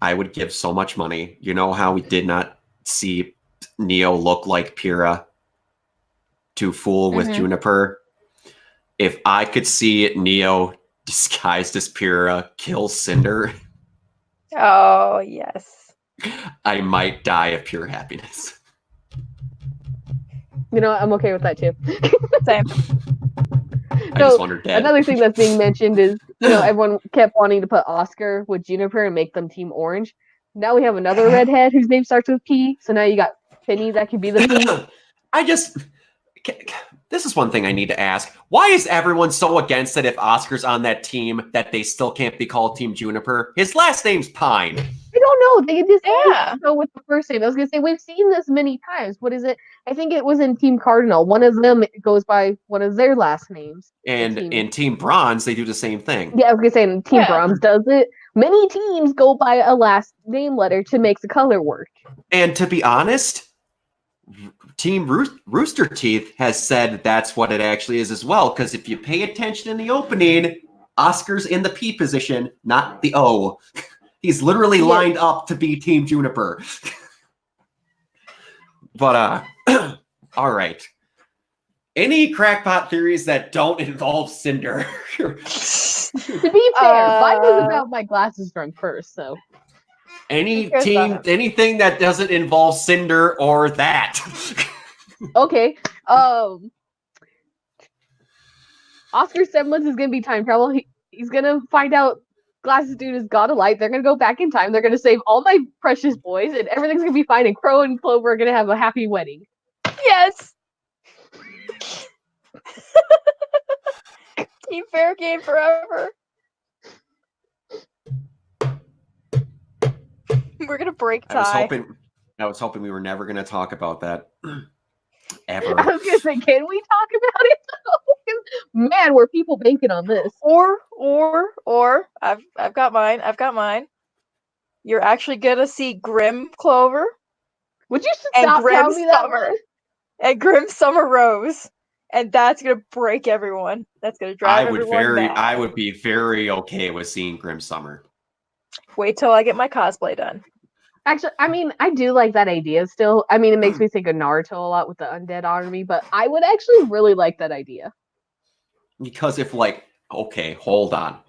I would give so much money. You know how we did not see Neo look like Pyrrha to fool with Mhm. Juniper? If I could see Neo disguised as Pyrrha kill Cinder, Oh, yes. I might die of pure happiness. You know, I'm okay with that too. Same. I So, just want her dead. Another thing that's being mentioned is, everyone kept wanting to put Oscar with Juniper and make them Team Orange. Now we have another redhead whose name starts with P. So now you got Penny that could be the P. This is one thing I need to ask. Why is everyone so against it if Oscar's on that team that they still can't be called Team Juniper? His last name's Pine. I don't know. They just Yeah. go with the first name. I was gonna say we've seen this many times. What is it? I think it was in Team Cardinal. One of them goes by one of their last names. And Team. in Team Bronze, they do the same thing. Yeah, I was gonna say and Team Yeah. Bronze does it. Many teams go by a last name letter to make the color work. And to be honest, Team Rooster Teeth has said that's what it actually is as well. Because if you pay attention in the opening, Oscar's in the P position, not the O. He's literally lined up to be Team Juniper. But all right. Any crackpot theories that don't involve Cinder? To be fair, mine was about my glasses drunk first, so. Anything that doesn't involve Cinder or that. Okay. Oscar Semblance is gonna be time travel. He's gonna find out Glasses Dude is God of Light. They're gonna go back in time. They're gonna save all my precious boys, and everything's gonna be fine. And Crow and Clover are gonna have a happy wedding. Yes. Team Fair Game forever. We're gonna break tie. I was hoping we were never gonna talk about that. Ever. I was gonna say, can we talk about it? Man, were people banking on this? Or I've got mine. You're actually gonna see Grim Clover. Would you and stop Grim telling me that Summer. one? And Grim Summer Rose. And that's gonna break everyone. That's gonna drive everyone mad. I would be very okay with seeing Grim Summer. Wait till I get my cosplay done. Actually, I mean, I do like that idea still. I mean, it makes me think of Naruto a lot with the undead army, but I would actually really like that idea. Because if okay, hold on.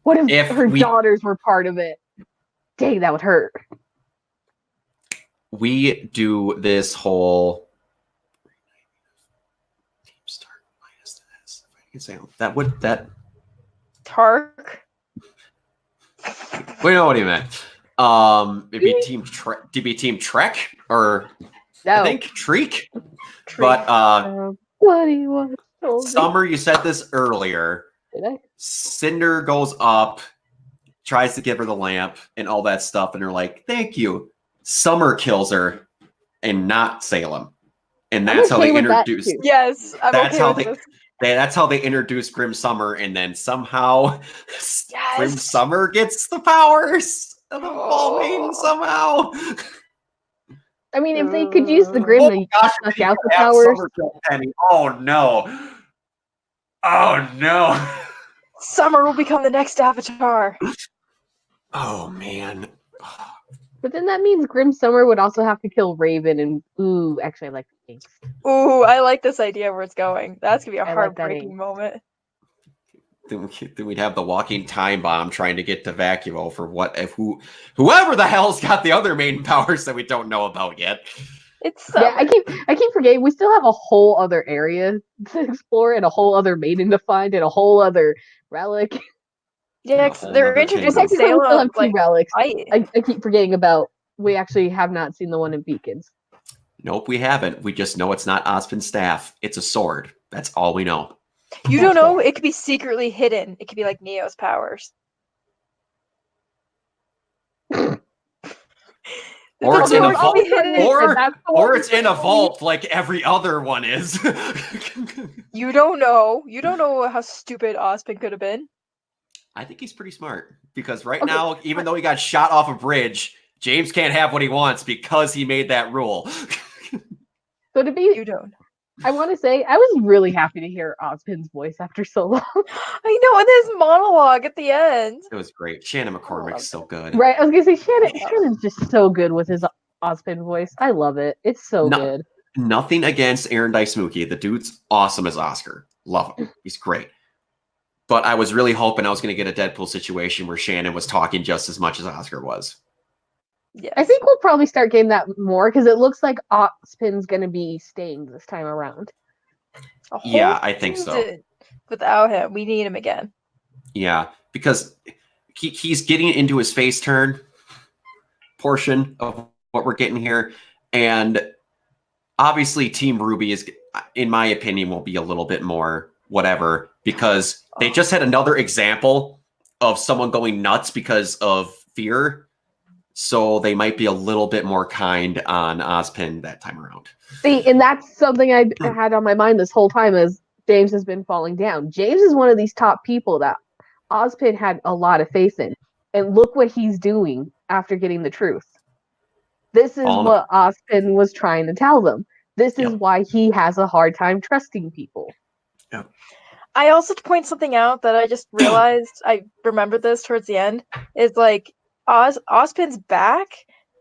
What if her daughters were part of it? Dang, that would hurt. We do this whole Tark. We know what he meant. It'd be Team Trek or No. I think Treek. But what do you want? Summer, you said this earlier. Did I? Cinder goes up, tries to give her the lamp and all that stuff, and they're like, "Thank you." Summer kills her, and not Salem, and that's how they introduced. Yes, That's how they introduced Grim Summer, and then somehow Grim Summer gets the powers of the Ball Maiden somehow. I mean, if they could use the Grim to suck out the powers. Oh no! Oh no! Summer will become the next Avatar. Oh man! But then that means Grim Summer would also have to kill Raven, and actually, I like the Kinks. Ooh, I like this idea where it's going. That's gonna be a heartbreaking moment. Then we'd have the walking time bomb trying to get to Vacuo for whoever the hell's got the other main powers that we don't know about yet. It's Summer. Yeah, I keep forgetting we still have a whole other area to explore and a whole other maiden to find and a whole other relic. Yeah, they're introducing Salem like relics. I keep forgetting about. We actually have not seen the one in Beacons. Nope, we haven't. We just know it's not Ozpin's staff. It's a sword. That's all we know. You don't know. It could be secretly hidden. It could be like Neo's powers. Or it's in a vault. Or it's in a vault vault like every other one is. You don't know. You don't know how stupid Ozpin could have been. I think he's pretty smart because now, even though he got shot off a bridge, James can't have what he wants because he made that rule. So you don't. I want to say I was really happy to hear Ozpin's voice after so long. I know, and his monologue at the end. It was great. Shannon McCormick's so good. Right, I was gonna say Shannon's just so good with his Ozpin voice. I love it. It's so good. Nothing against Aaron Dice Mookie. The dude's awesome as Oscar. Love him. He's great. But I was really hoping I was going to get a Deadpool situation where Shannon was talking just as much as Oscar was. Yes. I think we'll probably start getting that more because it looks like Ozpin's going to be staying this time around. Yeah, I think so. Without him, we need him again. Yeah, because he's getting into his face turn portion of what we're getting here. And obviously Team Ruby is, in my opinion, will be a little bit more whatever, because they just had another example of someone going nuts because of fear. So they might be a little bit more kind on Ozpin that time around. See, and that's something I had on my mind this whole time is James has been falling down. James is one of these top people that Ozpin had a lot of faith in. And look what he's doing after getting the truth. This is what Ozpin was trying to tell them. This is why he has a hard time trusting people. Yeah. I also to point something out that I just realized, I remembered this towards the end, is like Ozpin's back,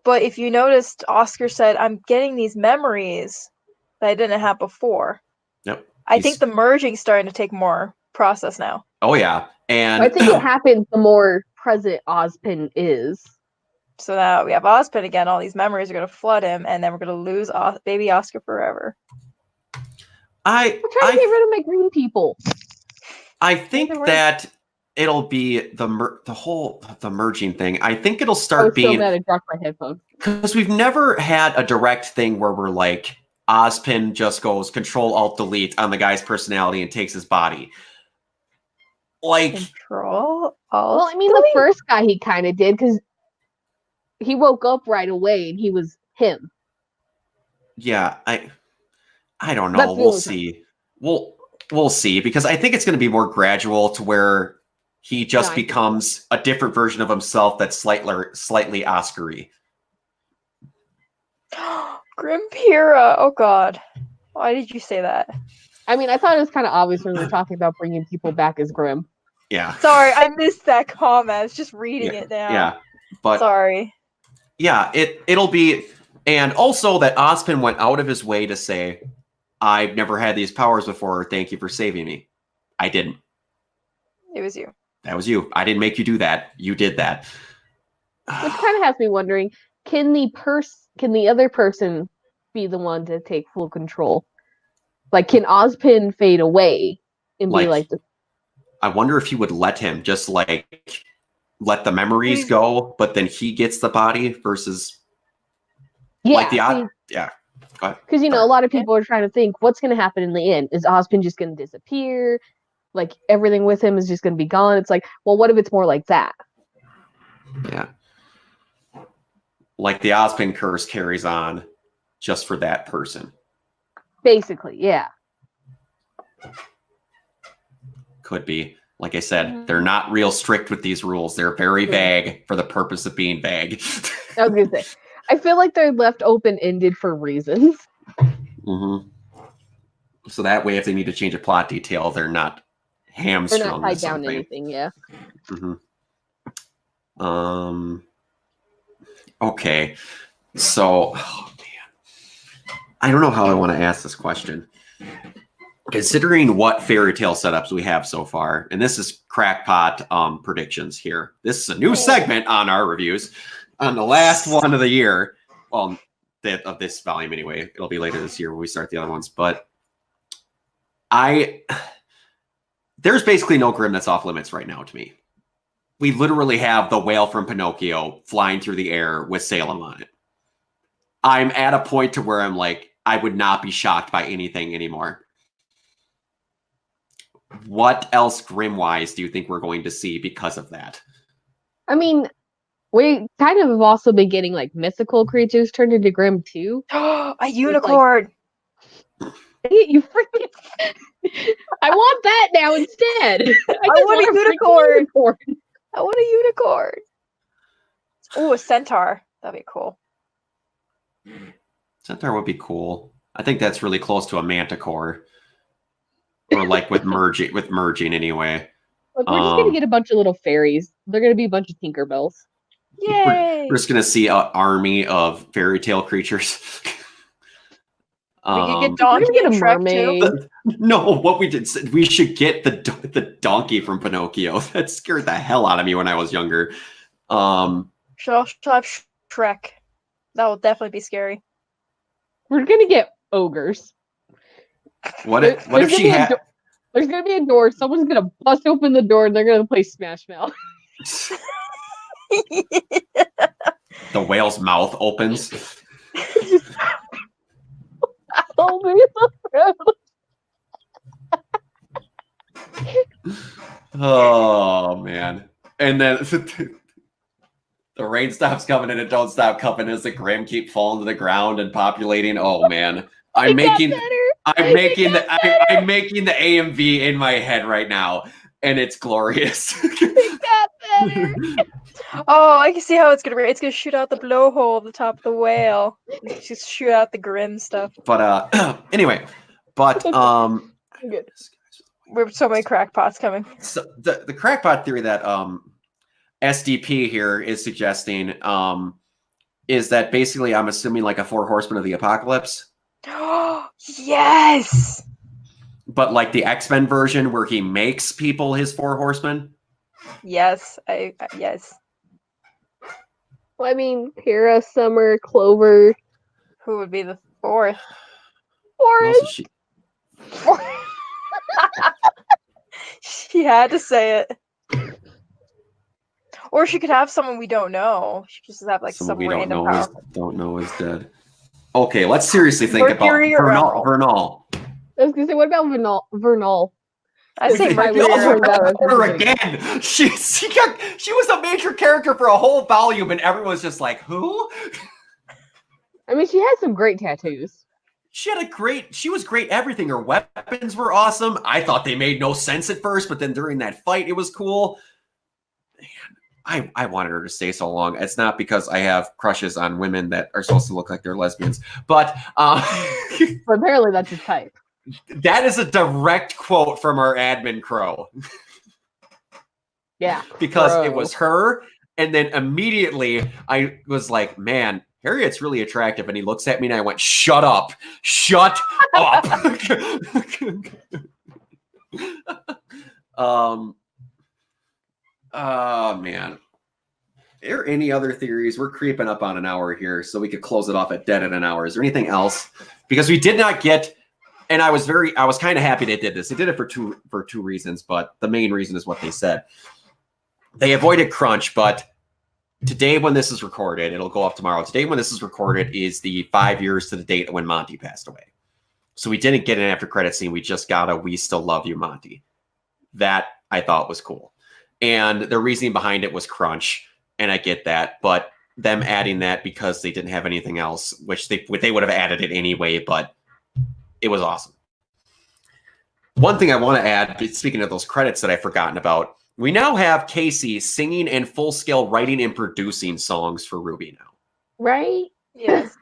but if you noticed, Oscar said, I'm getting these memories that I didn't have before. Yep. I think the merging's starting to take more process now. Oh, yeah. And I think it happens the more present Ozpin is. So now we have Ozpin again, all these memories are going to flood him, and then we're going to lose baby Oscar forever. I'm trying to get rid of my green people. I think that it'll be the merging thing. I think it'll start being. So mad I dropped my headphone. Because we've never had a direct thing where we're like, Ozpin just goes Control-Alt-Delete on the guy's personality and takes his body. Like Control-Alt-Delete? Well, I mean, the first guy he kind of did because he woke up right away and he was him. Yeah, I don't know. We'll see. We'll see, because I think it's going to be more gradual to where he just becomes a different version of himself that's slightly Oscar-y. Grimpira. Oh God, why did you say that? I mean, I thought it was kind of obvious when we were talking about bringing people back as Grim. Yeah. Sorry, I missed that comment. I was just reading it now. Yeah, but sorry. Yeah, it'll be, and also that Ozpin went out of his way to say, I've never had these powers before. Thank you for saving me. I didn't. It was you. That was you. I didn't make you do that. You did that. Which kind of has me wondering, can the other person be the one to take full control? Like, can Ozpin fade away and be like the... I wonder if he would let him just like let the memories go, but then he gets the body versus like the yeah. Because a lot of people are trying to think what's going to happen in the end. Is Ozpin just going to disappear? Like everything with him is just going to be gone? It's like, well, what if it's more like that? Yeah. Like the Ozpin curse carries on just for that person. Basically, yeah. Could be. Like I said, they're not real strict with these rules. They're very vague for the purpose of being vague. I was going to say, I feel like they're left open-ended for reasons. Mm-hmm. So that way, if they need to change a plot detail, they're not hamstrung. They're not tied down to anything, yeah. Mm-hmm. Okay. So, oh man, I don't know how I want to ask this question. Considering what fairy tale setups we have so far, and this is crackpot predictions here. This is a new segment on our reviews on the last one of the year. Well, of this volume anyway. It'll be later this year when we start the other ones. But there's basically no Grim that's off limits right now to me. We literally have the whale from Pinocchio flying through the air with Salem on it. I'm at a point to where I'm like, I would not be shocked by anything anymore. What else Grim-wise do you think we're going to see because of that? I mean, we kind of have also been getting like mythical creatures turned into Grim too. A unicorn! You freaking... I want that now instead. I want a unicorn! I want a unicorn! Oh, a centaur. That'd be cool. Centaur would be cool. I think that's really close to a manticore. Or like with merging anyway. Look, we're just gonna get a bunch of little fairies. They're gonna be a bunch of Tinkerbells. Yay! We're just gonna see an army of fairy tale creatures. We could get Donkey and Shrek too. No, what we did, we should get the donkey from Pinocchio. That scared the hell out of me when I was younger. Should also have Shrek. That will definitely be scary. We're gonna get ogres. What if she had? There's gonna be a door. Someone's gonna bust open the door, and they're gonna play Smash Mouth. The whale's mouth opens. Oh man! And then the rain stops coming and it don't stop coming as the Grim keep falling to the ground and populating. Oh man! I'm I'm making I'm making the AMV in my head right now, and it's glorious. It got better. Oh, I can see how it's gonna. It's gonna shoot out the blowhole of the top of the whale. Just shoot out the grim stuff. But anyway, but Good. We have so many crackpots coming. so the crackpot theory that SDP here is suggesting is that basically I'm assuming like a Four Horsemen of the Apocalypse, Yes. but like the X-Men version where he makes people his Four Horsemen. Yes. Yes. Well, I mean, Hera, Summer, Clover, Who would be the fourth? What else Forest. is she? She had to say it. Or she could have someone we don't know. She could just have like Someone some we don't random know power. is dead. Okay, let's seriously think Mercury or about Vernal. I was gonna say, what about Vernal? I say If I Mercury. were or- to- Her again. She was a major character for a whole volume, and everyone was just like, "Who?" I mean, she has some great tattoos. She was great. Everything. Her weapons were awesome. I thought they made no sense at first, but then during that fight, it was cool. Man, I wanted her to stay so long. It's not because I have crushes on women that are supposed to look like they're lesbians, but But apparently that's his type. that is a direct quote from our admin Crow. Yeah. Because it Crow. was her, and then immediately I was like, man, Harriet's really attractive. And he looks at me and I went, shut up. Shut up. Oh man. Are there any other theories? We're creeping up on an hour here, so we could close it off at dead at an hour. Is there anything else? Because we did not get, and I was kind of happy they did this. They did it for two reasons, but the main reason is what they said. They avoided crunch, but today when this is recorded, it'll go up tomorrow. Today when this is recorded is the 5 years to the date when Monty passed away. So we didn't get an after credit scene. We just got a "We Still Love You, Monty." That I thought was cool. And the reasoning behind it was crunch. And I get that, but them adding that because they didn't have anything else, which they would have added it anyway, but it was awesome. One thing I want to add, speaking of those credits that I've forgotten about, we now have Casey singing and full-scale writing and producing songs for Ruby now. Right? Yes.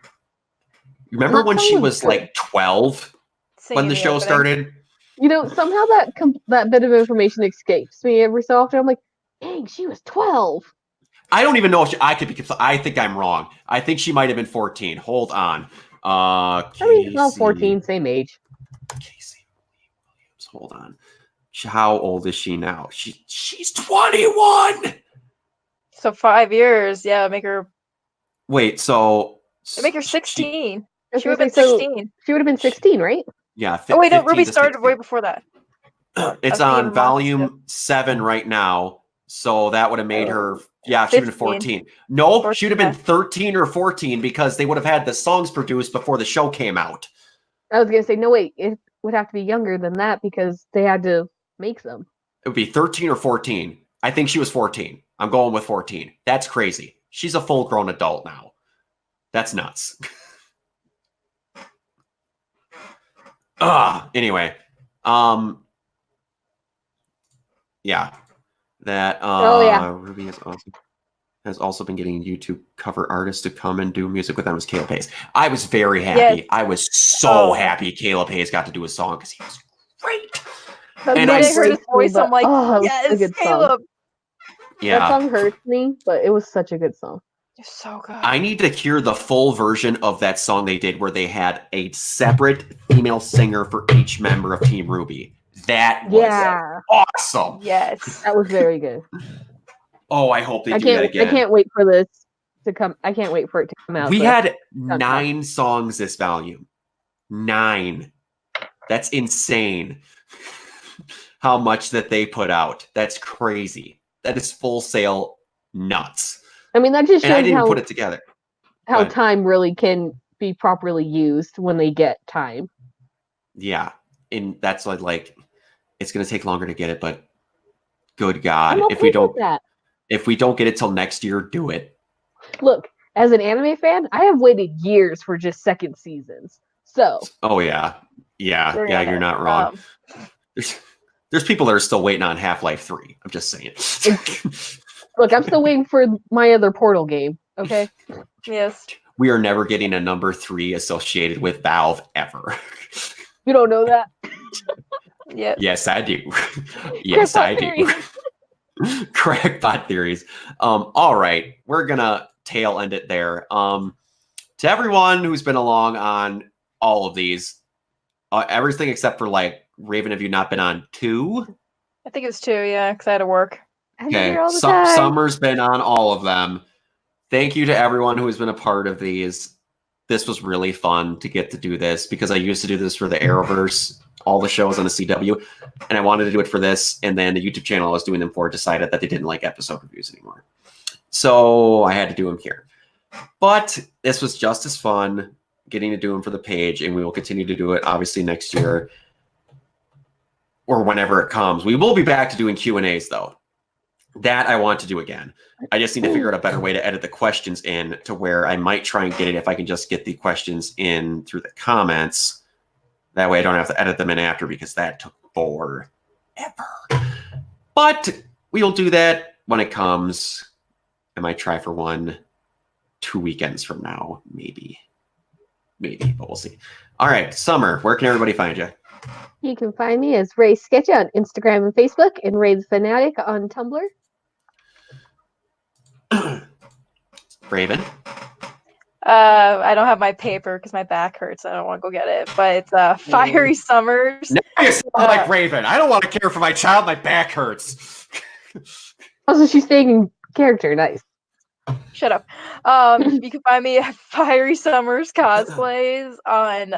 Remember That when song she was was good. like 12 when Singing the show opening. started? You know, somehow that bit of information escapes me every so often. I'm like, dang, she was 12. I don't even know if I could be. I think I'm wrong. I think she might have been 14. Hold on. I mean, well, Casey- 14, same age. Casey Williams. Hold on. How old is she now? She's 21. So 5 years, yeah, make her Wait, make her 16. I was She would gonna have been say, so 16. she would have been 16, right? Yeah. Oh wait, no, 15 Ruby to started 16. way before that. It's I was on being volume monster. 7 right now. So that would have made her, yeah, she would have 15. 14. No, she would have been 14. 13 or 14 because they would have had the songs produced before the show came out. I was gonna say, no, wait, it would have to be younger than that because they had to make them. It would be 13 or 14. I think she was 14. I'm going with 14. That's crazy. She's a full-grown adult now. That's nuts. Anyway. Yeah. That Oh, yeah. Ruby has also been getting YouTube cover artists to come and do music with them as Caleb Hayes. I was very happy. Yes. I was so Oh. happy Caleb Hayes got to do a song because he was great. That And song I I heard his breaks me, voice, but- I'm like, oh, it was yes, a good song. Caleb. That Yeah. song hurts me, but it was such a good song. You're so good. I need to hear the full version of that song they did where they had a separate female singer for each member of Team Ruby. That was Yeah, awesome. Yes. that was very good. Oh, I hope they I do that can't. again. I can't wait for this to come. I can't wait for it to come out. We but- had 9 songs this volume. 9. That's insane. How much that they put out. That's crazy. That is full sale nuts. I mean, that just And I shows didn't how put it together. how ahead. time really can be properly used when they get time. Yeah. And that's like it's gonna take longer to get it, but good I'm God. okay with that. If we don't get it till next year, do it. Look, as an anime fan, I have waited years for just second seasons. So Oh yeah. Yeah, We're yeah, gonna, you're not wrong. um, There's people that are still waiting on Half-Life 3. I'm just saying. Look, I'm still waiting for my other Portal game. Okay. yes. We are never getting a number 3 associated with Valve ever. You don't know that. Yep. Yes, I do. Yes, Crackpot I do. theories. Crackpot theories. All right, we're gonna tail end it there. To everyone who's been along on all of these, everything except for like Raven, have you not been on 2? I think it was 2, yeah, because I had to work. I'm here Okay, all the time. Summer's been on all of them. Thank you to everyone who has been a part of these. This was really fun to get to do this because I used to do this for the Arrowverse, all the shows on the CW, and I wanted to do it for this. And then the YouTube channel I was doing them for decided that they didn't like episode reviews anymore. So I had to do them here. But this was just as fun getting to do them for the page, and we will continue to do it obviously next year or whenever it comes. We will be back to doing Q&As though. That I want to do again. I just need to figure out a better way to edit the questions in to where I might try and get it if I can just get the questions in through the comments. That way I don't have to edit them in after because that took forever. But we'll do that when it comes. I might try for one 2 weekends from now, maybe. Maybe, but we'll see. All right, Summer, where can everybody find you? You can find me as Ray Sketcha on Instagram and Facebook, and Ray the Fanatic on Tumblr. Raven? I don't have my paper because my back hurts. I don't want to go get it. But it's Fiery Summers. Now you sound like Raven. I don't want to care for my child. My back hurts. Also, she's staying in character. Nice. Shut up. You can find me at Fiery Summers Cosplays on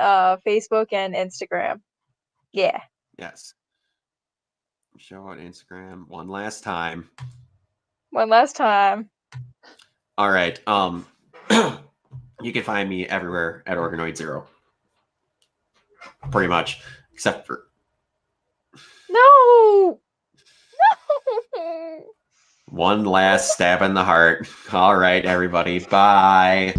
Facebook and Instagram. Yeah. Yes. Show on Instagram one last time. One last time. All right. You can find me everywhere at Organoid Zero. Pretty much. Except for No. one last stab in the heart. All right, everybody. Bye.